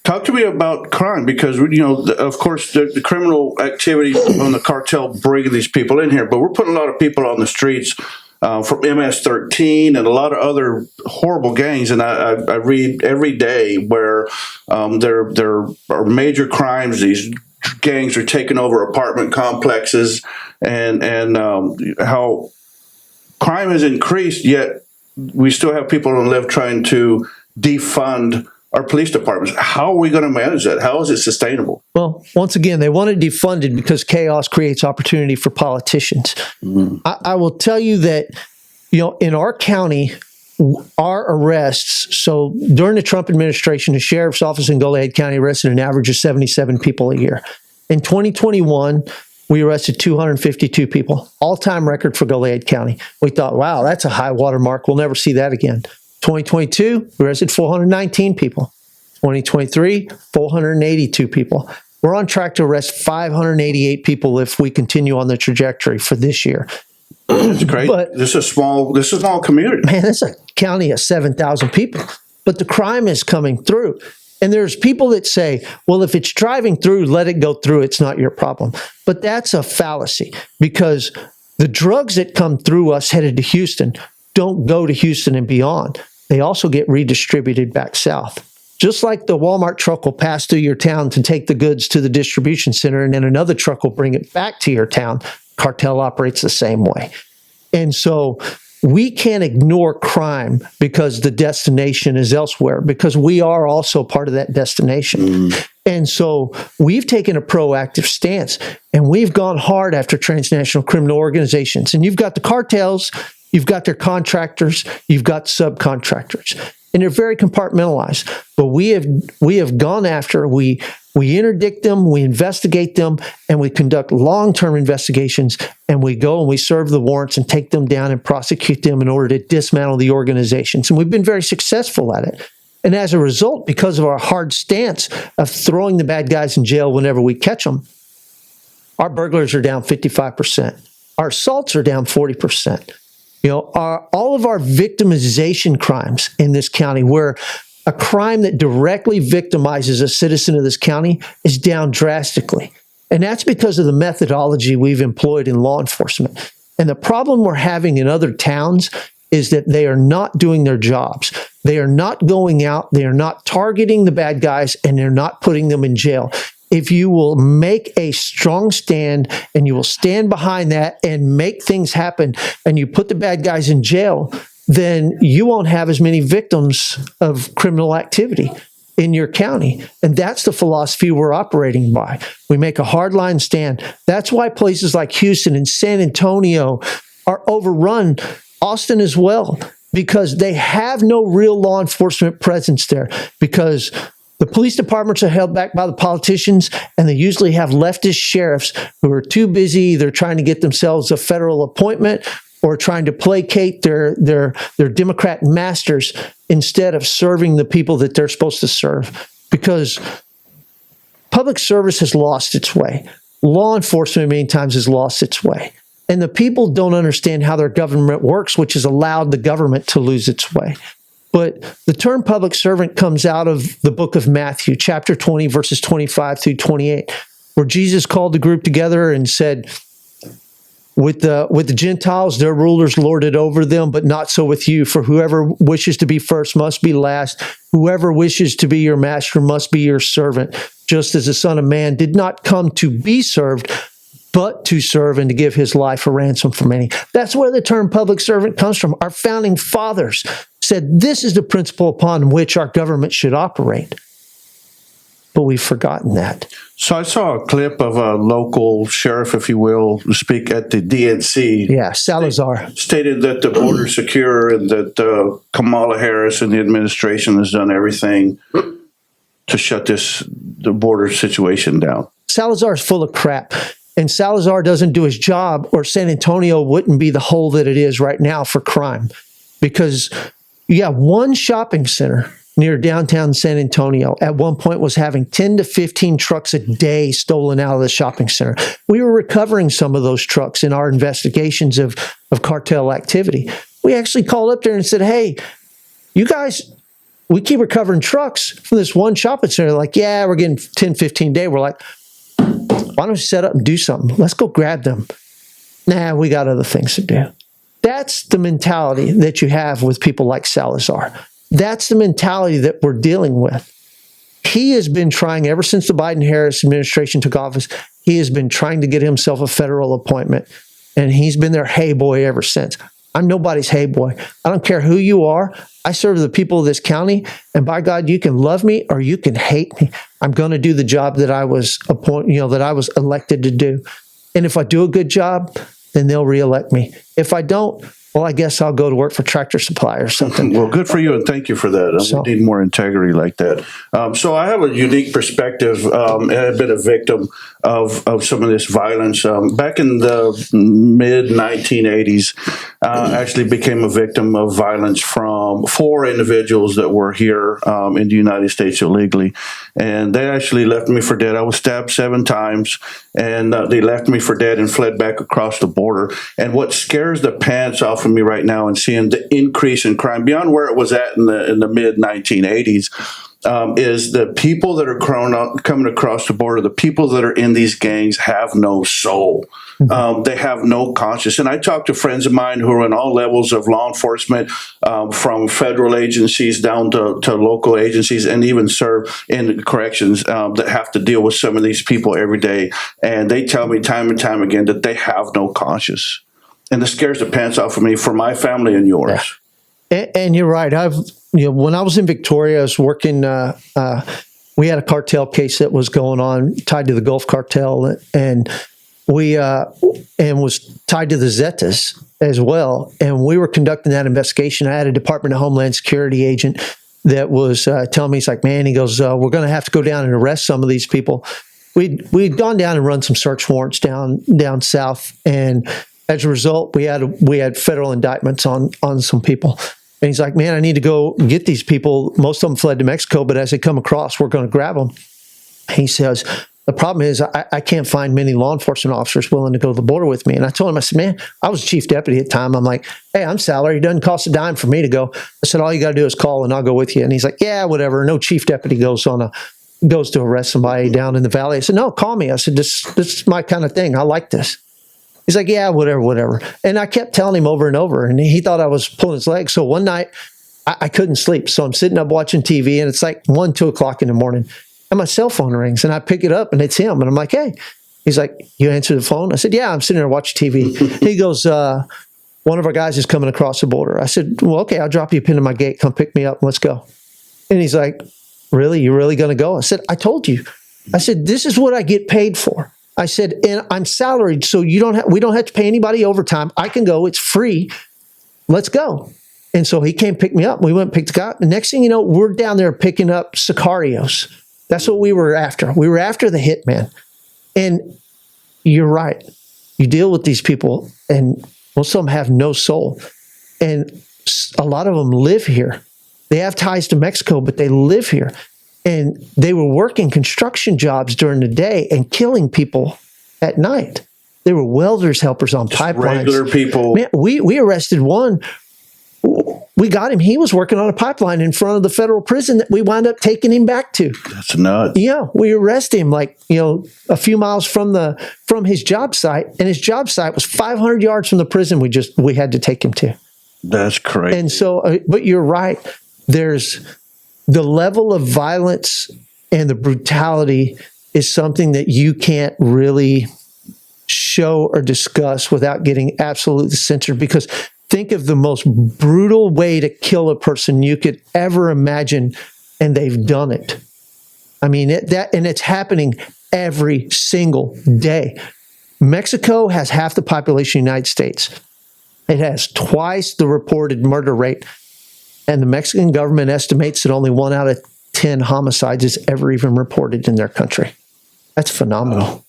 talk to me about crime, because, of course, the criminal activity on the cartel bringing these people in here, but we're putting a lot of people on the streets from MS-13 and a lot of other horrible gangs. And I read every day where there are major crimes. These gangs are taking over apartment complexes, and how crime has increased, yet we still have people on the left trying to defund our police departments. How are we going to manage that? How is it sustainable? Well, once again, they want it defunded because chaos creates opportunity for politicians. I will tell you that, in our county, our arrests, so during the Trump administration, the sheriff's office in Goliad County arrested an average of 77 people a year. In 2021, we arrested 252 people, all-time record for Goliad County. We thought, wow, that's a high water mark. We'll never see that again. 2022, we arrested 419 people. 2023, 482 people. We're on track to arrest 588 people if we continue on the trajectory for this year. It's great. But this is a small community. Man, it's a county of 7,000 people. But the crime is coming through. And there's people that say, well, if it's driving through, let it go through. It's not your problem. But that's a fallacy, because the drugs that come through us headed to Houston don't go to Houston and beyond. They also get redistributed back south. Just like the Walmart truck will pass through your town to take the goods to the distribution center, and then another truck will bring it back to your town. Cartel operates the same way. And so we can't ignore crime because the destination is elsewhere, because we are also part of that destination. And so we've taken a proactive stance, and we've gone hard after transnational criminal organizations. And you've got the cartels, you've got their contractors, you've got subcontractors, and they're very compartmentalized. But we have gone after, we interdict them, we investigate them, and we conduct long-term investigations, and we go and we serve the warrants and take them down and prosecute them in order to dismantle the organizations. And we've been very successful at it. And as a result, because of our hard stance of throwing the bad guys in jail whenever we catch them, our burglars are down 55%. Our assaults are down 40%. All of our victimization crimes in this county, where a crime that directly victimizes a citizen of this county, is down drastically. And that's because of the methodology we've employed in law enforcement. And the problem we're having in other towns is that they are not doing their jobs. They are not going out, they are not targeting the bad guys, and they're not putting them in jail. If you will make a strong stand and you will stand behind that and make things happen, and you put the bad guys in jail, then you won't have as many victims of criminal activity in your county. And that's the philosophy we're operating by. We make a hardline stand. That's why places like Houston and San Antonio are overrun, Austin as well, because they have no real law enforcement presence there, because The police departments are held back by the politicians, and they usually have leftist sheriffs who are too busy either trying to get themselves a federal appointment or trying to placate their Democrat masters instead of serving the people that they're supposed to serve. Because public service has lost its way. Law enforcement many times has lost its way. And the people don't understand how their government works, which has allowed the government to lose its way. But the term public servant comes out of the book of Matthew, chapter 20, verses 25 through 28, where Jesus called the group together and said, with the Gentiles, their rulers lord it over them, but not so with you. For whoever wishes to be first must be last. Whoever wishes to be your master must be your servant, just as the Son of Man did not come to be served, but to serve and to give his life a ransom for many. That's where the term public servant comes from. Our founding fathers said this is the principle upon which our government should operate. But we've forgotten that. So I saw a clip of a local sheriff, if you will, speak at the DNC. Yeah, Salazar. Stated that the border is secure and that Kamala Harris and the administration has done everything to shut the border situation down. Salazar is full of crap. And Salazar doesn't do his job, or San Antonio wouldn't be the hole that it is right now for crime. Because you have one shopping center near downtown San Antonio at one point was having 10 to 15 trucks a day stolen out of the shopping center. We were recovering some of those trucks in our investigations of cartel activity. We actually called up there and said, hey, you guys, we keep recovering trucks from this one shopping center. Like, yeah, we're getting 10, 15 a day. We're like, why don't you set up and do something? Let's go grab them. Nah, we got other things to do. That's the mentality that you have with people like Salazar. That's the mentality that we're dealing with. He has been trying, ever since the Biden-Harris administration took office, he has been trying to get himself a federal appointment. And he's been their hey boy ever since. I'm nobody's hey boy. I don't care who you are. I serve the people of this county. And by God, you can love me or you can hate me. I'm going to do the job that I was that I was elected to do. And if I do a good job, then they'll reelect me. If I don't, well, I guess I'll go to work for Tractor Supply or something. Well, good for you, and thank you for that. We need more integrity like that. So I have a unique perspective. I've been a victim of some of this violence. Back in the mid-1980s, actually became a victim of violence from 4 individuals that were here in the United States illegally. And they actually left me for dead. I was stabbed 7 times, and they left me for dead and fled back across the border. And what scares the pants off of me right now, and seeing the increase in crime beyond where it was at in the mid-1980s, is the people that are coming across the border, the people that are in these gangs have no soul. They have no conscience. And I talk to friends of mine who are in all levels of law enforcement, from federal agencies down to local agencies, and even serve in corrections that have to deal with some of these people every day. And they tell me time and time again that they have no conscience. And this scares the pants off of me for my family and yours. Yeah. And you're right. When I was in Victoria, I was working. We had a cartel case that was going on tied to the Gulf Cartel, and was tied to the Zetas as well. And we were conducting that investigation. I had a Department of Homeland Security agent that was telling me, he's like, man, he goes, we're going to have to go down and arrest some of these people. We'd gone down and run some search warrants down south, and as a result, we had federal indictments on some people. And he's like, man, I need to go get these people. Most of them fled to Mexico, but as they come across, we're going to grab them. He says, the problem is I can't find many law enforcement officers willing to go to the border with me. And I told him, I said, man, I was chief deputy at the time. I'm like, hey, I'm salary. It doesn't cost a dime for me to go. I said, all you got to do is call and I'll go with you. And he's like, yeah, whatever. No chief deputy goes to arrest somebody down in the valley. I said, no, call me. I said, this is my kind of thing. I like this. He's like, yeah, whatever. And I kept telling him over and over, and he thought I was pulling his leg. So one night, I couldn't sleep. So I'm sitting up watching TV, and it's like 1, 2 o'clock in the morning, and my cell phone rings, and I pick it up, and it's him. And I'm like, hey. He's like, you answer the phone? I said, yeah, I'm sitting there watching TV. He goes, one of our guys is coming across the border. I said, well, okay, I'll drop you a pin in my gate. Come pick me up, and let's go. And he's like, really? You're really going to go? I said, I told you. I said, this is what I get paid for. I said, and I'm salaried, so we don't have to pay anybody overtime. I can go. It's free. Let's go. And so he came pick me up. We went and picked the guy up. The next thing you know, we're down there picking up Sicarios. That's what we were after. We were after the hitman. And you're right. You deal with these people, and most of them have no soul. And a lot of them live here. They have ties to Mexico, but they live here. And they were working construction jobs during the day and killing people at night. They were welders, helpers on pipelines. Regular people. Man, we arrested one. We got him. He was working on a pipeline in front of the federal prison that we wound up taking him back to. That's nuts. Yeah, we arrested him a few miles from his job site, and his job site was 500 yards from the prison we had to take him to. That's crazy. And so, but you're right. There's the level of violence and the brutality is something that you can't really show or discuss without getting absolutely censored, because think of the most brutal way to kill a person you could ever imagine, and they've done it. I mean, and it's happening every single day. Mexico has half the population of the United States. It has twice the reported murder rate, and the Mexican government estimates that only 1 out of 10 homicides is ever even reported in their country. That's phenomenal.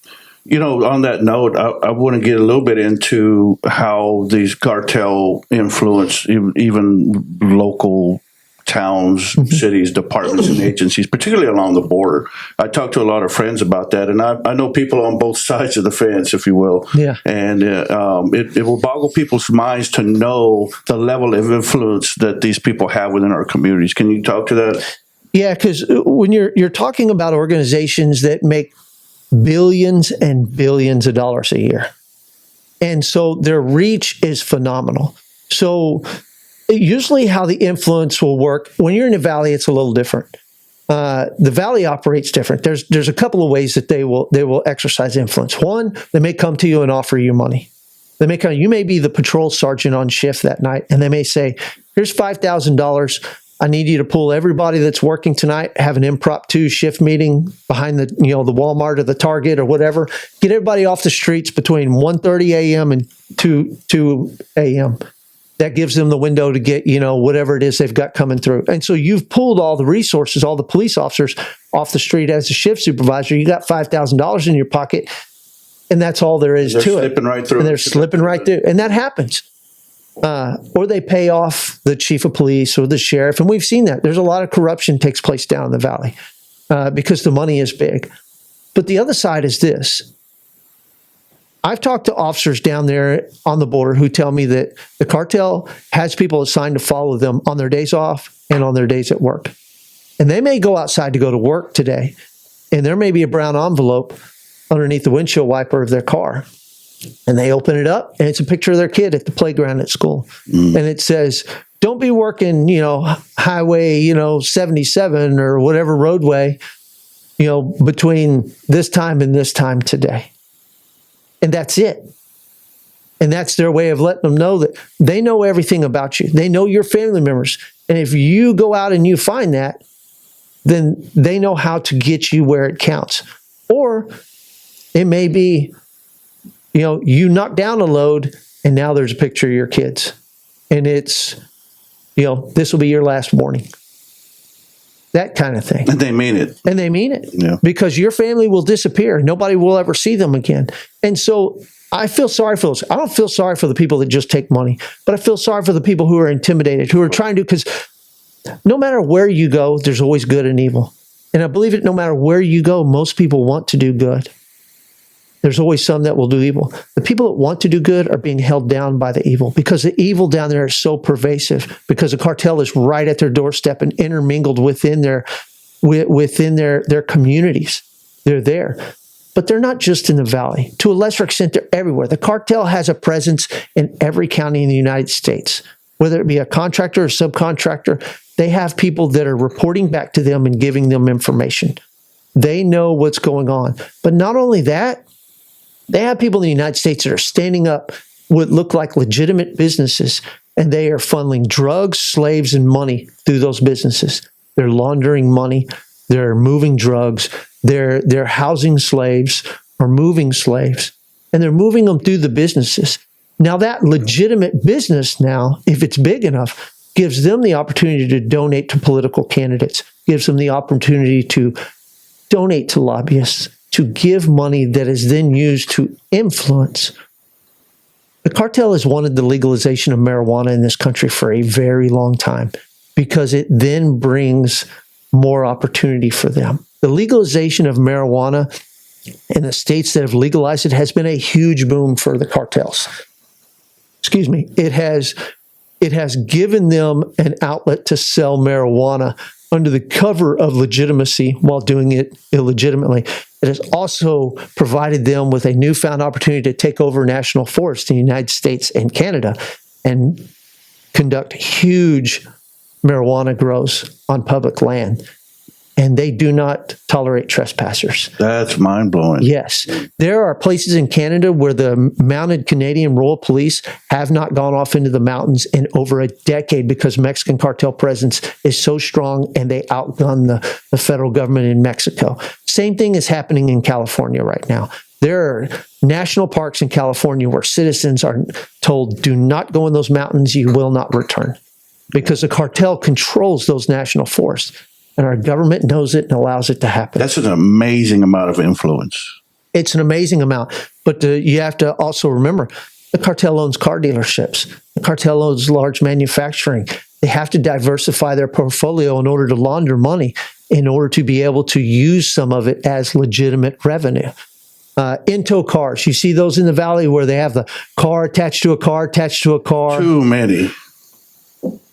On that note, I want to get a little bit into how these cartel influence even local towns, cities, departments, and agencies, particularly along the border. I talk to a lot of friends about that, and I know people on both sides of the fence, if you will. Yeah. And it will boggle people's minds to know the level of influence that these people have within our communities. Can you talk to that? Yeah, because when you're talking about organizations that make billions and billions of dollars a year. And so their reach is phenomenal. So usually how the influence will work, when you're in the Valley, it's a little different. The Valley operates different. There's a couple of ways that they will exercise influence. One, they may come to you and offer you money. You may be the patrol sergeant on shift that night, and they may say, here's $5,000. I need you to pull everybody that's working tonight, have an impromptu shift meeting behind the Walmart or the Target or whatever. Get everybody off the streets between 1:30 a.m. and 2 a.m. That gives them the window to get, whatever it is they've got coming through. And so you've pulled all the resources, all the police officers off the street as a shift supervisor. You got $5,000 in your pocket, and that's all there is to it. They're slipping right through. And they're slipping right through. And that happens. Or they pay off the chief of police or the sheriff. And we've seen that. There's a lot of corruption takes place down in the Valley because the money is big. But the other side is this. I've talked to officers down there on the border who tell me that the cartel has people assigned to follow them on their days off and on their days at work. And they may go outside to go to work today, and there may be a brown envelope underneath the windshield wiper of their car. And they open it up, and it's a picture of their kid at the playground at school. And it says, don't be working, highway, 77 or whatever roadway, between this time and this time today. And that's it. And that's their way of letting them know that they know everything about you. They know your family members. And if you go out and you find that, then they know how to get you where it counts. Or it may be, you knock down a load and now there's a picture of your kids. And it's, this will be your last warning. That kind of thing. And they mean it. And they mean it. Yeah. Because your family will disappear. Nobody will ever see them again. And so I feel sorry for those. I don't feel sorry for the people that just take money, but I feel sorry for the people who are intimidated, who are trying to, because no matter where you go, there's always good and evil. And I believe that no matter where you go, most people want to do good. There's always some that will do evil. The people that want to do good are being held down by the evil, because the evil down there is so pervasive, because the cartel is right at their doorstep and intermingled within their communities. They're there. But they're not just in the Valley. To a lesser extent, they're everywhere. The cartel has a presence in every county in the United States. Whether it be a contractor or subcontractor, they have people that are reporting back to them and giving them information. They know what's going on. But not only that, they have people in the United States that are standing up what look like legitimate businesses, and they are funneling drugs, slaves, and money through those businesses. They're laundering money. They're moving drugs. They're housing slaves or moving slaves, and they're moving them through the businesses. Now, that legitimate business now, if it's big enough, gives them the opportunity to donate to political candidates, gives them the opportunity to donate to lobbyists, to give money that is then used to influence. The cartel has wanted the legalization of marijuana in this country for a very long time because it then brings more opportunity for them. The legalization of marijuana in the states that have legalized it has been a huge boom for the cartels. Excuse me. It has given them an outlet to sell marijuana under the cover of legitimacy while doing it illegitimately. It has also provided them with a newfound opportunity to take over national forests in the United States and Canada and conduct huge marijuana grows on public land. And they do not tolerate trespassers. That's mind-blowing. Yes. There are places in Canada where the mounted Canadian Royal Police have not gone off into the mountains in over a decade because Mexican cartel presence is so strong and they outgun the federal government in Mexico. Same thing is happening in California right now. There are national parks in California where citizens are told, do not go in those mountains, you will not return. Because the cartel controls those national forests. And our government knows it and allows it to happen. That's an amazing amount of influence. It's an amazing amount. But you have to also remember, the cartel owns car dealerships. The cartel owns large manufacturing. They have to diversify their portfolio in order to launder money, in order to be able to use some of it as legitimate revenue. Into cars. You see those in the valley where they have the car attached to a car, attached to a car. Too many.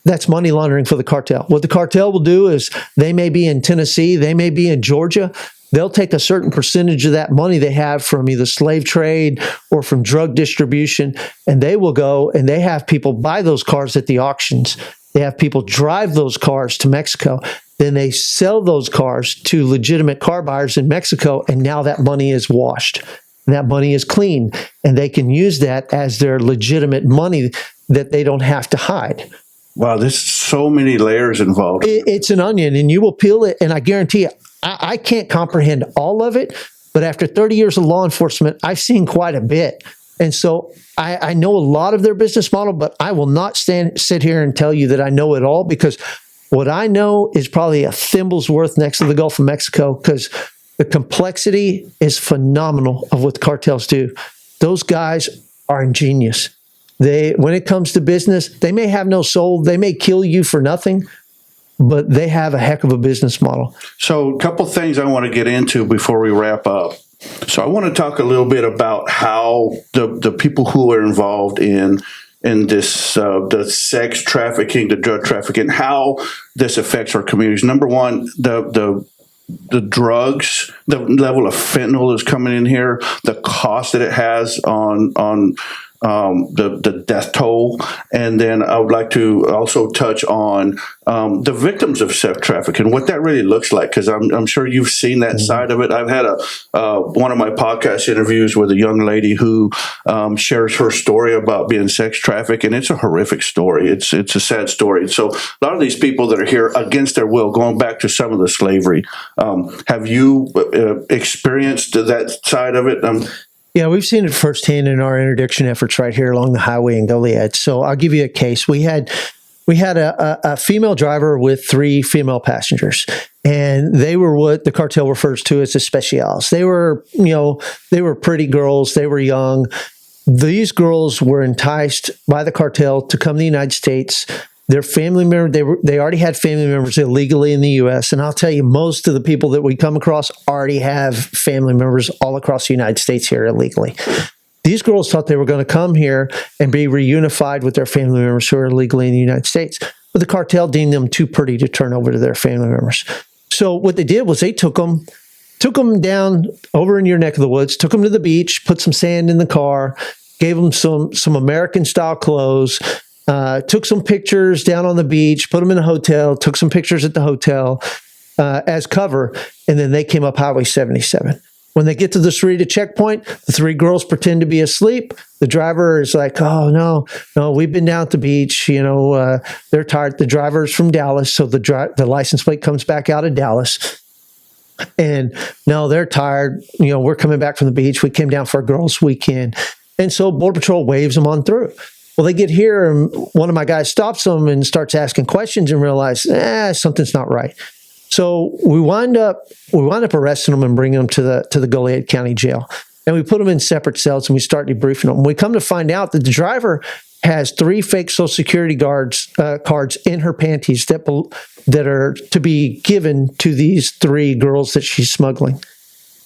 That's money laundering for the cartel. What the cartel will do is they may be in Tennessee, they may be in Georgia. They'll take a certain percentage of that money they have from either slave trade or from drug distribution, and they will go and they have people buy those cars at the auctions. They have people drive those cars to Mexico. Then they sell those cars to legitimate car buyers in Mexico, and now that money is washed. And that money is clean, and they can use that as their legitimate money that they don't have to hide. Wow, there's so many layers involved. It's an onion, and you will peel it, and I guarantee you, I can't comprehend all of it, but after 30 years of law enforcement, I've seen quite a bit. And so I know a lot of their business model, but I will not sit here and tell you that I know it all, because what I know is probably a thimble's worth next to the Gulf of Mexico, because the complexity is phenomenal of what the cartels do. Those guys are ingenious. When it comes to business, they may have no soul. They may kill you for nothing, but they have a heck of a business model. So a couple things I want to get into before we wrap up. So I want to talk a little bit about how the people who are involved in this, the sex trafficking, the drug trafficking, how this affects our communities. Number one, the drugs, the level of fentanyl is coming in here, the cost that it has on the death toll. And then I would like to also touch on the victims of sex trafficking, what that really looks like, because I'm sure you've seen that side of it. I've had one of my podcast interviews with a young lady who shares her story about being sex trafficked, and it's a horrific story. It's a sad story. So a lot of these people that are here against their will, going back to some of the slavery, have you experienced that side of it? Yeah, we've seen it firsthand in our interdiction efforts right here along the highway in Goliad. So I'll give you a case. We had a female driver with 3 female passengers, and they were what the cartel refers to as the specials. They were pretty girls. They were young. These girls were enticed by the cartel to come to the United States. Their family member, they already had family members illegally in the U.S. And I'll tell you, most of the people that we come across already have family members all across the United States here illegally. These girls thought they were going to come here and be reunified with their family members who are illegally in the United States. But the cartel deemed them too pretty to turn over to their family members. So what they did was they took them down over in your neck of the woods, took them to the beach, put some sand in the car, gave them some American-style clothes, took some pictures down on the beach, put them in a hotel, took some pictures at the hotel as cover, and then they came up Highway 77. When they get to the Cerrito checkpoint, the 3 girls pretend to be asleep. The driver is like, oh, no, we've been down at the beach. They're tired. The driver's from Dallas, so the license plate comes back out of Dallas. And no, they're tired. We're coming back from the beach. We came down for a girls' weekend. And so Border Patrol waves them on through. Well, they get here, and one of my guys stops them and starts asking questions, and realize, something's not right. So we wind up arresting them and bringing them to the Goliad County Jail, and we put them in separate cells, and we start debriefing them. We come to find out that the driver has 3 fake Social Security cards in her panties that are to be given to these 3 girls that she's smuggling.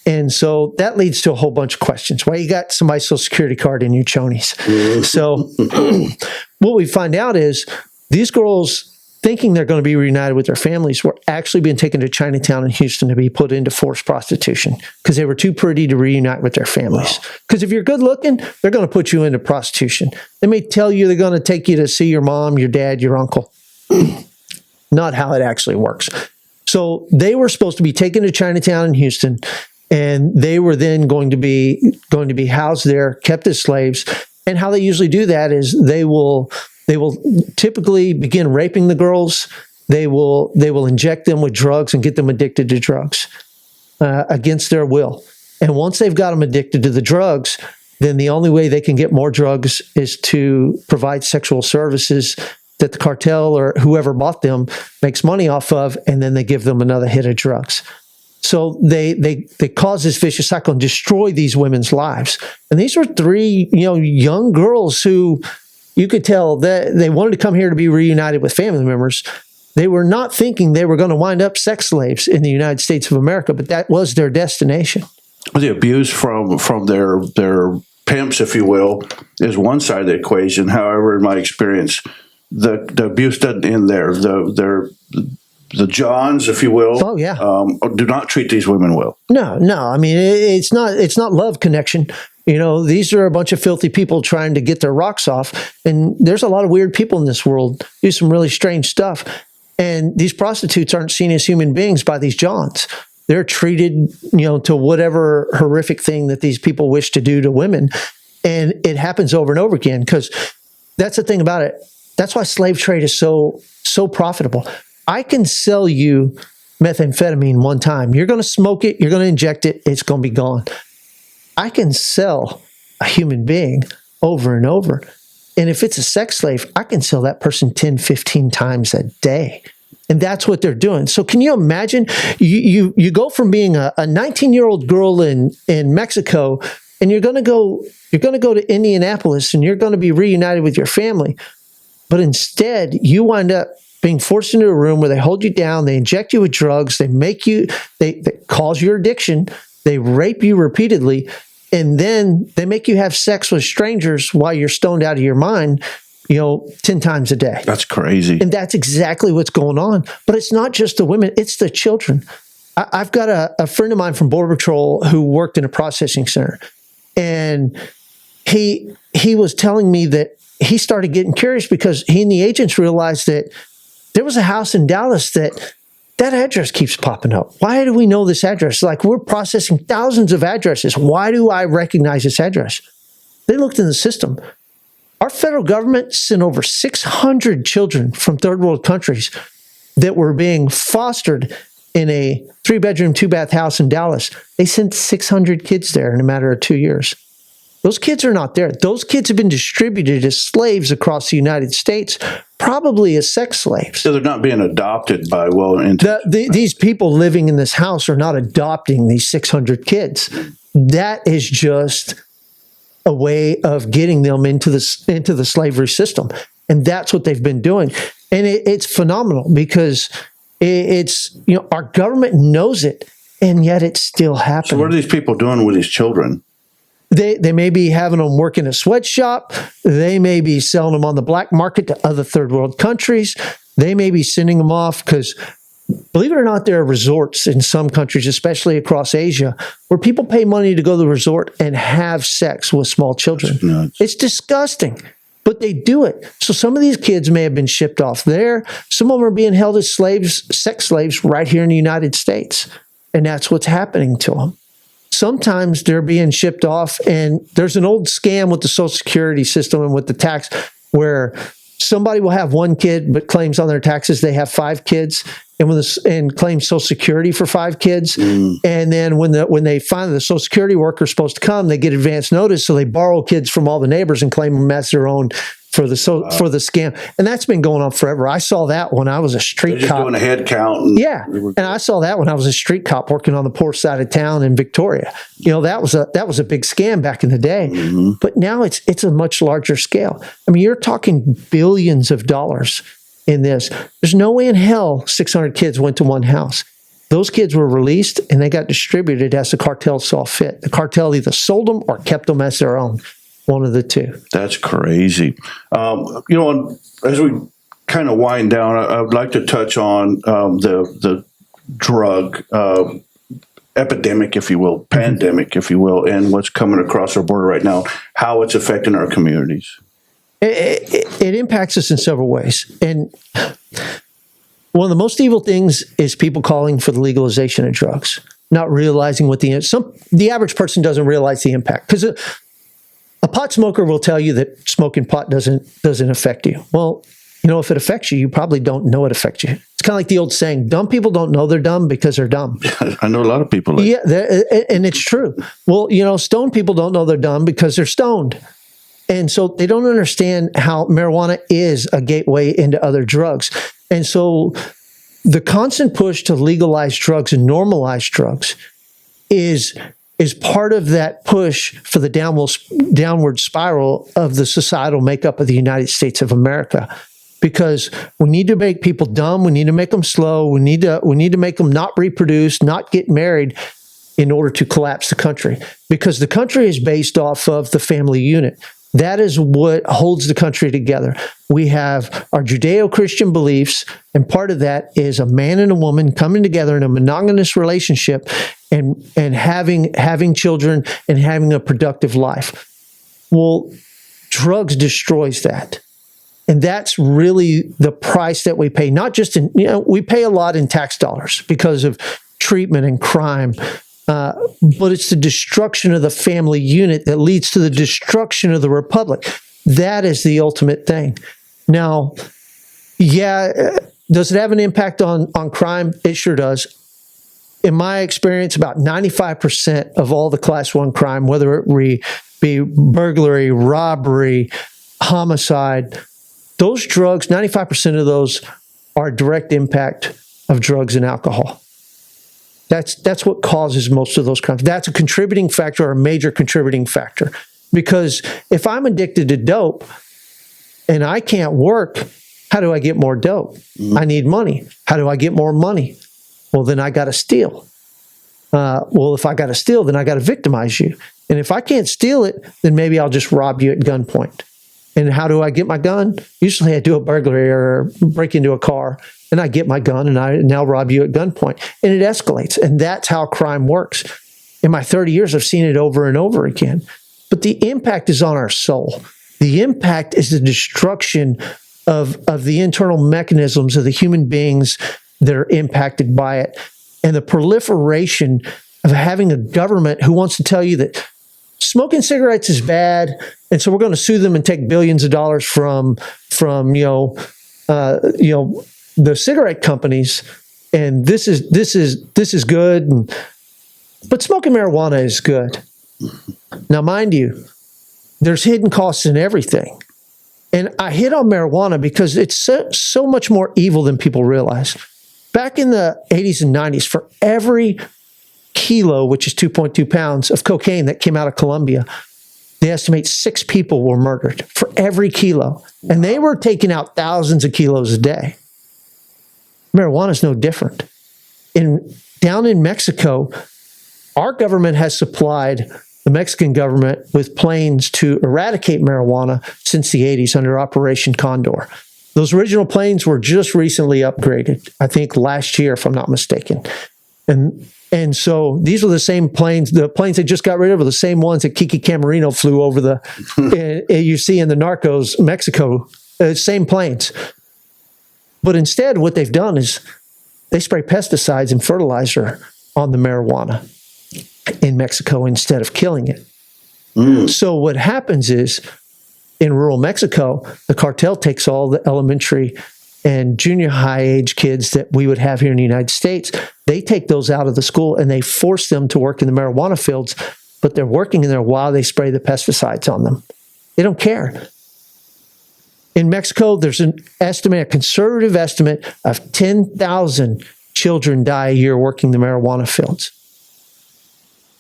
And so that leads to a whole bunch of questions. Why you got somebody's Social Security card in your chonies? So what we find out is these girls, thinking they're going to be reunited with their families, were actually being taken to Chinatown and Houston to be put into forced prostitution because they were too pretty to reunite with their families. Because if you're good looking, they're going to put you into prostitution. They may tell you they're going to take you to see your mom, your dad, your uncle. Not how it actually works. So they were supposed to be taken to Chinatown and Houston, and they were then going to be housed there, kept as slaves. And how they usually do that is they will typically begin raping the girls. They will inject them with drugs and get them addicted to drugs against their will. And once they've got them addicted to the drugs, then the only way they can get more drugs is to provide sexual services that the cartel or whoever bought them makes money off of, and then they give them another hit of drugs. So they cause this vicious cycle and destroy these women's lives. And these were 3 young girls who, you could tell that they wanted to come here to be reunited with family members. They were not thinking they were going to wind up sex slaves in the United States of America, but that was their destination. The abuse from their pimps, if you will, is one side of the equation. However, in my experience, the abuse doesn't end there. The Johns, if you will, do not treat these women well. No. I mean, it's not love connection. These are a bunch of filthy people trying to get their rocks off. And there's a lot of weird people in this world do some really strange stuff. And these prostitutes aren't seen as human beings by these Johns. They're treated, to whatever horrific thing that these people wish to do to women. And it happens over and over again, because that's the thing about it. That's why slave trade is so profitable. I can sell you methamphetamine one time. You're going to smoke it. You're going to inject it. It's going to be gone. I can sell a human being over and over. And if it's a sex slave, I can sell that person 10, 15 times a day. And that's what they're doing. So can you imagine? You go from being a 19-year-old girl in Mexico, and you're going to go to Indianapolis, and you're going to be reunited with your family. But instead, you wind up being forced into a room where they hold you down, they inject you with drugs, they cause your addiction, they rape you repeatedly, and then they make you have sex with strangers while you're stoned out of your mind, 10 times a day. That's crazy. And that's exactly what's going on. But it's not just the women, it's the children. I've got a friend of mine from Border Patrol who worked in a processing center, and he was telling me that he started getting curious because he and the agents realized that there was a house in Dallas that address keeps popping up. Why do we know this address? Like, we're processing thousands of addresses. Why do I recognize this address? They looked in the system. Our federal government sent over 600 children from third world countries that were being fostered in a 3-bedroom, 2-bath house in Dallas. They sent 600 kids there in a matter of 2 years. Those kids are not there. Those kids have been distributed as slaves across the United States, probably as sex slaves. So they're not being adopted by these people living in this house are not adopting these 600 kids. That is just a way of getting them into the slavery system, and that's what they've been doing. And it's phenomenal because it's our government knows it, and yet it's still happening. So what are these people doing with these children? They may be having them work in a sweatshop. They may be selling them on the black market to other third world countries. They may be sending them off because, believe it or not, there are resorts in some countries, especially across Asia, where people pay money to go to the resort and have sex with small children. It's disgusting, but they do it. So some of these kids may have been shipped off there. Some of them are being held as slaves, sex slaves, right here in the United States. And that's what's happening to them. Sometimes they're being shipped off, and there's an old scam with the Social Security system and with the tax where somebody will have 1 kid but claims on their taxes they have 5 kids and claims Social Security for 5 kids. And then when they find the Social Security worker is supposed to come, they get advance notice, so they borrow kids from all the neighbors and claim them as their own for the scam, and that's been going on forever. I saw that when I was a street They're just cop. doing a head count. And Yeah, and I saw that when I was a street cop working on the poor side of town in Victoria. That was a big scam back in the day. But now it's a much larger scale. I mean, you're talking billions of dollars in this. There's no way in hell 600 kids went to one house. Those kids were released and they got distributed as the cartel saw fit. The cartel either sold them or kept them as their own. One of the two. That's crazy. As we kind of wind down, I would like to touch on the drug epidemic, if you will, pandemic, if you will, and what's coming across our border right now, how it's affecting our communities. It impacts us in several ways. And one of the most evil things is people calling for the legalization of drugs, not realizing what the average person doesn't realize the impact. Because a pot smoker will tell you that smoking pot doesn't affect you. Well, if it affects you, you probably don't know it affects you. It's kind of like the old saying, dumb people don't know they're dumb because they're dumb. I know a lot of people. Yeah, and it's true. Well, stoned people don't know they're dumb because they're stoned. And so they don't understand how marijuana is a gateway into other drugs. And so the constant push to legalize drugs and normalize drugs is part of that push for the downward spiral of the societal makeup of the United States of America. Because we need to make people dumb, we need to make them slow, we need to make them not reproduce, not get married in order to collapse the country. Because the country is based off of the family unit. That is what holds the country together. We have our Judeo-Christian beliefs, and part of that is a man and a woman coming together in a monogamous relationship and having children and having a productive life. Well, drugs destroys that. And that's really the price that we pay, not just we pay a lot in tax dollars because of treatment and crime. But it's the destruction of the family unit that leads to the destruction of the republic. That is the ultimate thing. Now, does it have an impact on crime? It sure does. In my experience, about 95% of all the class 1 crime, whether it be burglary, robbery, homicide, those drugs, 95% of those are a direct impact of drugs and alcohol. That's what causes most of those crimes. That's a contributing factor or a major contributing factor. Because if I'm addicted to dope and I can't work, how do I get more dope? I need money. How do I get more money? Well, then I got to steal. If I got to steal, then I got to victimize you. And if I can't steal it, then maybe I'll just rob you at gunpoint. And how do I get my gun? Usually I do a burglary or break into a car, and I get my gun and I now rob you at gunpoint. And it escalates. And that's how crime works. In my 30 years, I've seen it over and over again. But the impact is on our soul. The impact is the destruction of the internal mechanisms of the human beings that are impacted by it. And the proliferation of having a government who wants to tell you that smoking cigarettes is bad, and so we're going to sue them and take billions of dollars from the cigarette companies, and this is good, but smoking marijuana is good. Now, mind you, there's hidden costs in everything, and I hit on marijuana because it's so much more evil than people realize. Back in the 80s and 90s, for every kilo, which is 2.2 pounds of cocaine that came out of Colombia, they estimate 6 people were murdered for every kilo. And they were taking out thousands of kilos a day. Marijuana is no different. Down in Mexico, our government has supplied the Mexican government with planes to eradicate marijuana since the 80s under Operation Condor. Those original planes were just recently upgraded, I think last year, if I'm not mistaken. And so these were the same planes, the planes they just got rid of are the same ones that Kiki Camarino flew over you see in the Narcos, Mexico, same planes. But instead, what they've done is they spray pesticides and fertilizer on the marijuana in Mexico instead of killing it. So what happens is, in rural Mexico, the cartel takes all the elementary and junior high age kids that we would have here in the United States. They take those out of the school and they force them to work in the marijuana fields, but they're working in there while they spray the pesticides on them. They don't care. In Mexico, there's an estimate, a conservative estimate of 10,000 children die a year working the marijuana fields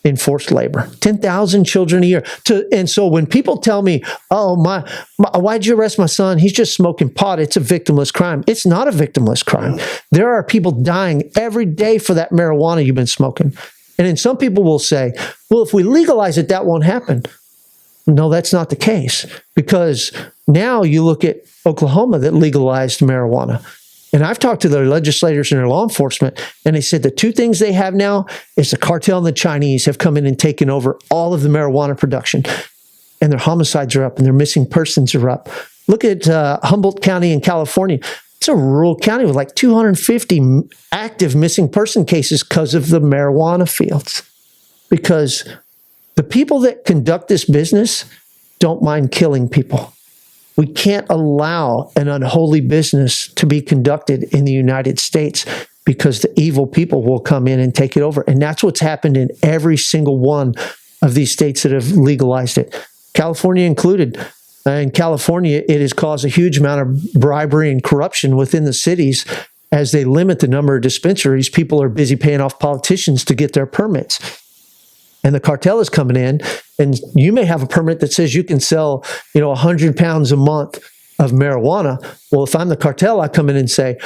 in forced labor. 10,000 children a year. And so when people tell me, oh, why'd you arrest my son? He's just smoking pot. It's a victimless crime. It's not a victimless crime. There are people dying every day for that marijuana you've been smoking. And then some people will say, well, if we legalize it, that won't happen. No, that's not the case, because now you look at Oklahoma that legalized marijuana. And I've talked to their legislators and their law enforcement, and they said the two things they have now is the cartel and the Chinese have come in and taken over all of the marijuana production, and their homicides are up and their missing persons are up. Look at Humboldt County in California. It's a rural county with like 250 active missing person cases because of the marijuana fields. Because the people that conduct this business don't mind killing people. We can't allow an unholy business to be conducted in the United States, because the evil people will come in and take it over. And that's what's happened in every single one of these states that have legalized it, California included. In California, it has caused a huge amount of bribery and corruption within the cities as they limit the number of dispensaries. People are busy paying off politicians to get their permits. And the cartel is coming in, and you may have a permit that says you can sell, 100 pounds a month of marijuana. Well, if I'm the cartel, I come in and say,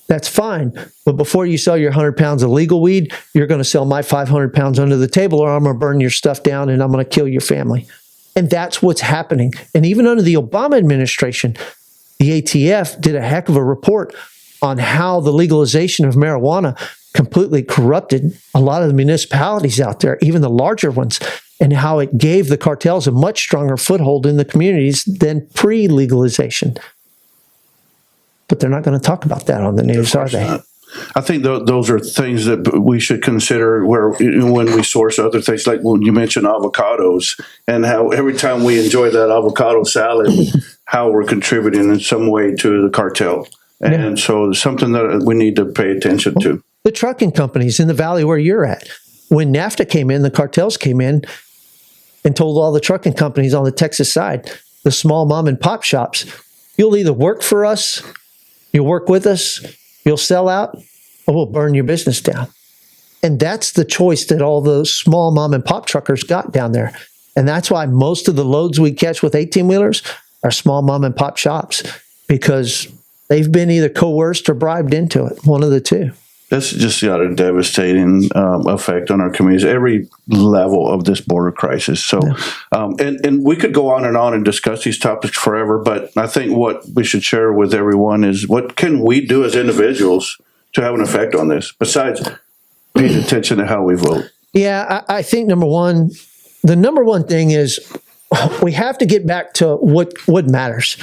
that's fine. But before you sell your 100 pounds of legal weed, you're going to sell my 500 pounds under the table, or I'm going to burn your stuff down and I'm going to kill your family. And that's what's happening. And even under the Obama administration, the ATF did a heck of a report on how the legalization of marijuana completely corrupted a lot of the municipalities out there, even the larger ones, and how it gave the cartels a much stronger foothold in the communities than pre-legalization. But they're not going to talk about that on the news, are they? I think those are things that we should consider when we source other things, like when you mentioned avocados, and how every time we enjoy that avocado salad, how we're contributing in some way to the cartel. And so it's something that we need to pay attention to. The trucking companies in the valley where you're at, when NAFTA came in, the cartels came in and told all the trucking companies on the Texas side, the small mom and pop shops, you'll either work for us, you'll work with us, you'll sell out, or we'll burn your business down. And that's the choice that all the small mom and pop truckers got down there. And that's why most of the loads we catch with 18-wheelers are small mom and pop shops, because they've been either coerced or bribed into it, one of the two. That's just got a devastating effect on our communities, every level of this border crisis. So, and we could go on and discuss these topics forever, but I think what we should share with everyone is, what can we do as individuals to have an effect on this, besides paying attention to how we vote? Yeah, I think the number one thing is we have to get back to what matters.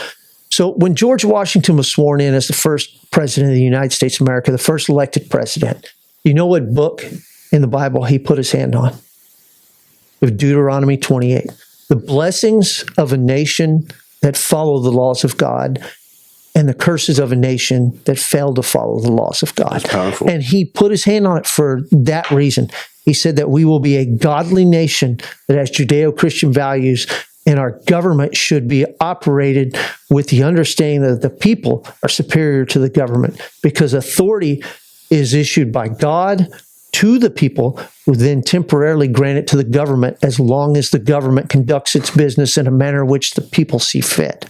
So when George Washington was sworn in as the first president of the United States of America, the first elected president, you know what book in the Bible he put his hand on? With Deuteronomy 28. The blessings of a nation that follow the laws of God, and the curses of a nation that fail to follow the laws of God. That's powerful. And he put his hand on it for that reason. He said that we will be a godly nation that has Judeo-Christian values, and our government should be operated with the understanding that the people are superior to the government, because authority is issued by God to the people, who then temporarily grant it to the government as long as the government conducts its business in a manner which the people see fit.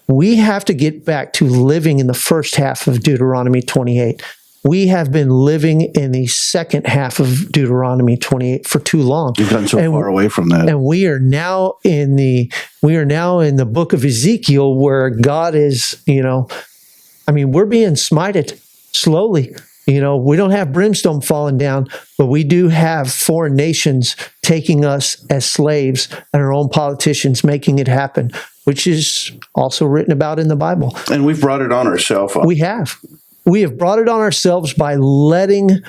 We have to get back to living in the first half of Deuteronomy 28. We have been living in the second half of Deuteronomy 28 for too long. We've gotten so far away from that. And we are now in the book of Ezekiel, where God is, we're being smited slowly. We don't have brimstone falling down, but we do have foreign nations taking us as slaves, and our own politicians making it happen, which is also written about in the Bible. And we've brought it on ourselves. We have. We have brought it on ourselves by letting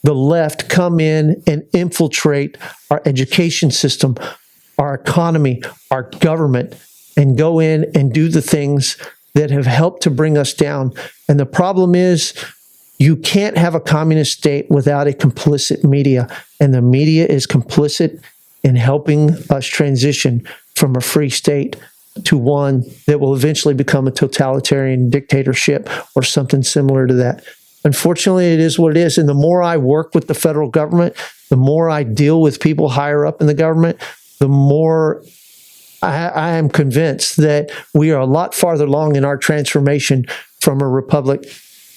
the left come in and infiltrate our education system, our economy, our government, and go in and do the things that have helped to bring us down. And the problem is, you can't have a communist state without a complicit media, and the media is complicit in helping us transition from a free state to one that will eventually become a totalitarian dictatorship or something similar to that. Unfortunately, it is what it is. And the more I work with the federal government, the more I deal with people higher up in the government, the more I am convinced that we are a lot farther along in our transformation from a republic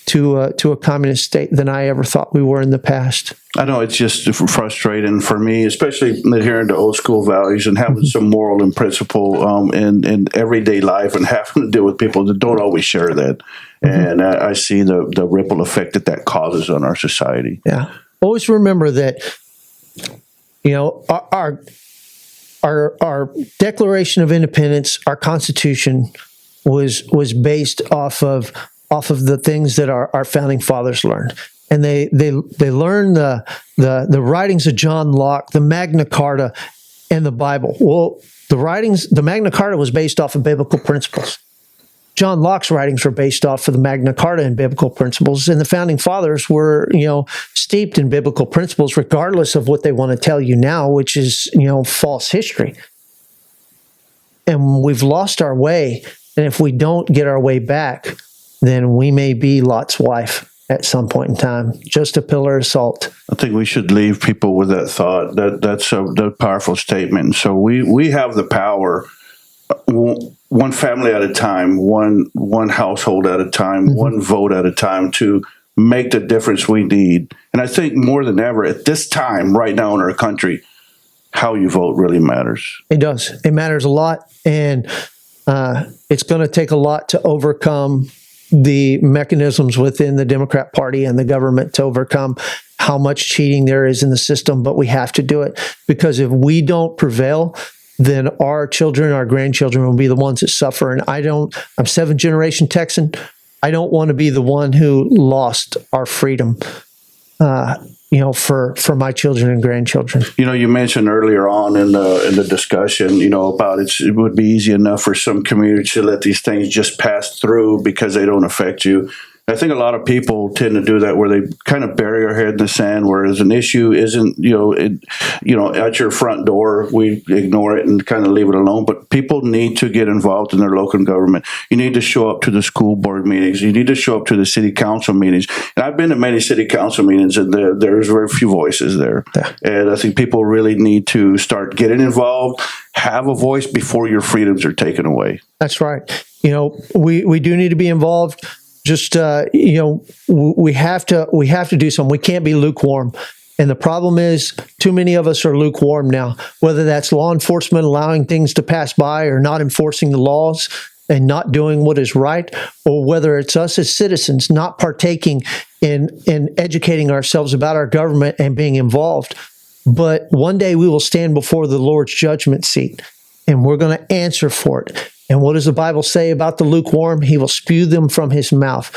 to a communist state than I ever thought we were in the past. I know it's just frustrating for me, especially adhering to old school values and having some moral and principle in everyday life and having to deal with people that don't always share that. And I see the ripple effect that causes on our society. Yeah. Always remember that, our Declaration of Independence, our Constitution was based off of the things that our founding fathers learned. And they learned the writings of John Locke, the Magna Carta, and the Bible. Well, the Magna Carta was based off of biblical principles. John Locke's writings were based off of the Magna Carta and biblical principles, and the founding fathers were, steeped in biblical principles, regardless of what they want to tell you now, which is, false history. And we've lost our way, and if we don't get our way back, then we may be Lot's wife at some point in time, just a pillar of salt. I think we should leave people with that thought. That's a powerful statement. So we have the power, one family at a time, one household at a time, one vote at a time, to make the difference we need. And I think more than ever at this time, right now in our country, how you vote really matters. It does. It matters a lot, and it's going to take a lot to overcome the mechanisms within the Democrat Party and the government to overcome how much cheating there is in the system, but we have to do it, because if we don't prevail, then our children, our grandchildren will be the ones that suffer. And I'm seventh generation Texan. I don't want to be the one who lost our freedom, for my children and grandchildren. You mentioned earlier on in the discussion, about it would be easy enough for some communities to let these things just pass through because they don't affect you. I think a lot of people tend to do that, where they kind of bury our head in the sand, whereas an issue isn't, at your front door, we ignore it and kind of leave it alone. But people need to get involved in their local government. You need to show up to the school board meetings. You need to show up to the city council meetings. And I've been to many city council meetings, and there's very few voices there. Yeah. And I think people really need to start getting involved, have a voice before your freedoms are taken away. That's right. We do need to be involved. Just, we have to do something. We can't be lukewarm. And the problem is, too many of us are lukewarm now, whether that's law enforcement allowing things to pass by or not enforcing the laws and not doing what is right, or whether it's us as citizens not partaking in educating ourselves about our government and being involved. But one day we will stand before the Lord's judgment seat, and we're going to answer for it. And what does the Bible say about the lukewarm? He will spew them from his mouth.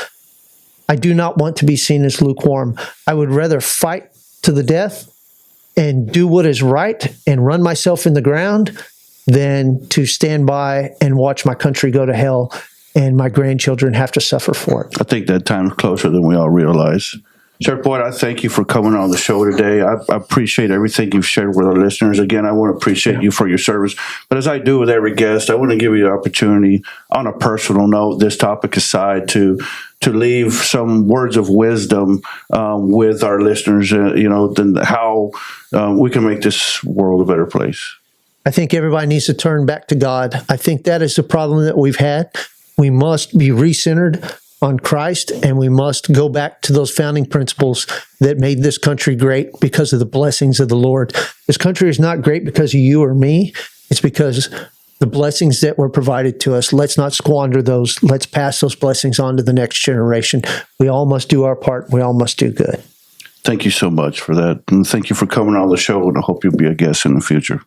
I do not want to be seen as lukewarm. I would rather fight to the death and do what is right and run myself in the ground than to stand by and watch my country go to hell and my grandchildren have to suffer for it. I think that time's closer than we all realize. Sheriff Boyd, I thank you for coming on the show today. I appreciate everything you've shared with our listeners. Again, I want to appreciate you for your service. But as I do with every guest, I want to give you the opportunity, on a personal note, this topic aside, to leave some words of wisdom with our listeners, then how we can make this world a better place. I think everybody needs to turn back to God. I think that is the problem that we've had. We must be recentered on Christ, and we must go back to those founding principles that made this country great because of the blessings of the Lord. This country is not great because of you or me. It's because the blessings that were provided to us. Let's not squander those. Let's pass those blessings on to the next generation. We all must do our part. We all must do good. Thank you so much for that. And thank you for coming on the show, and I hope you'll be a guest in the future.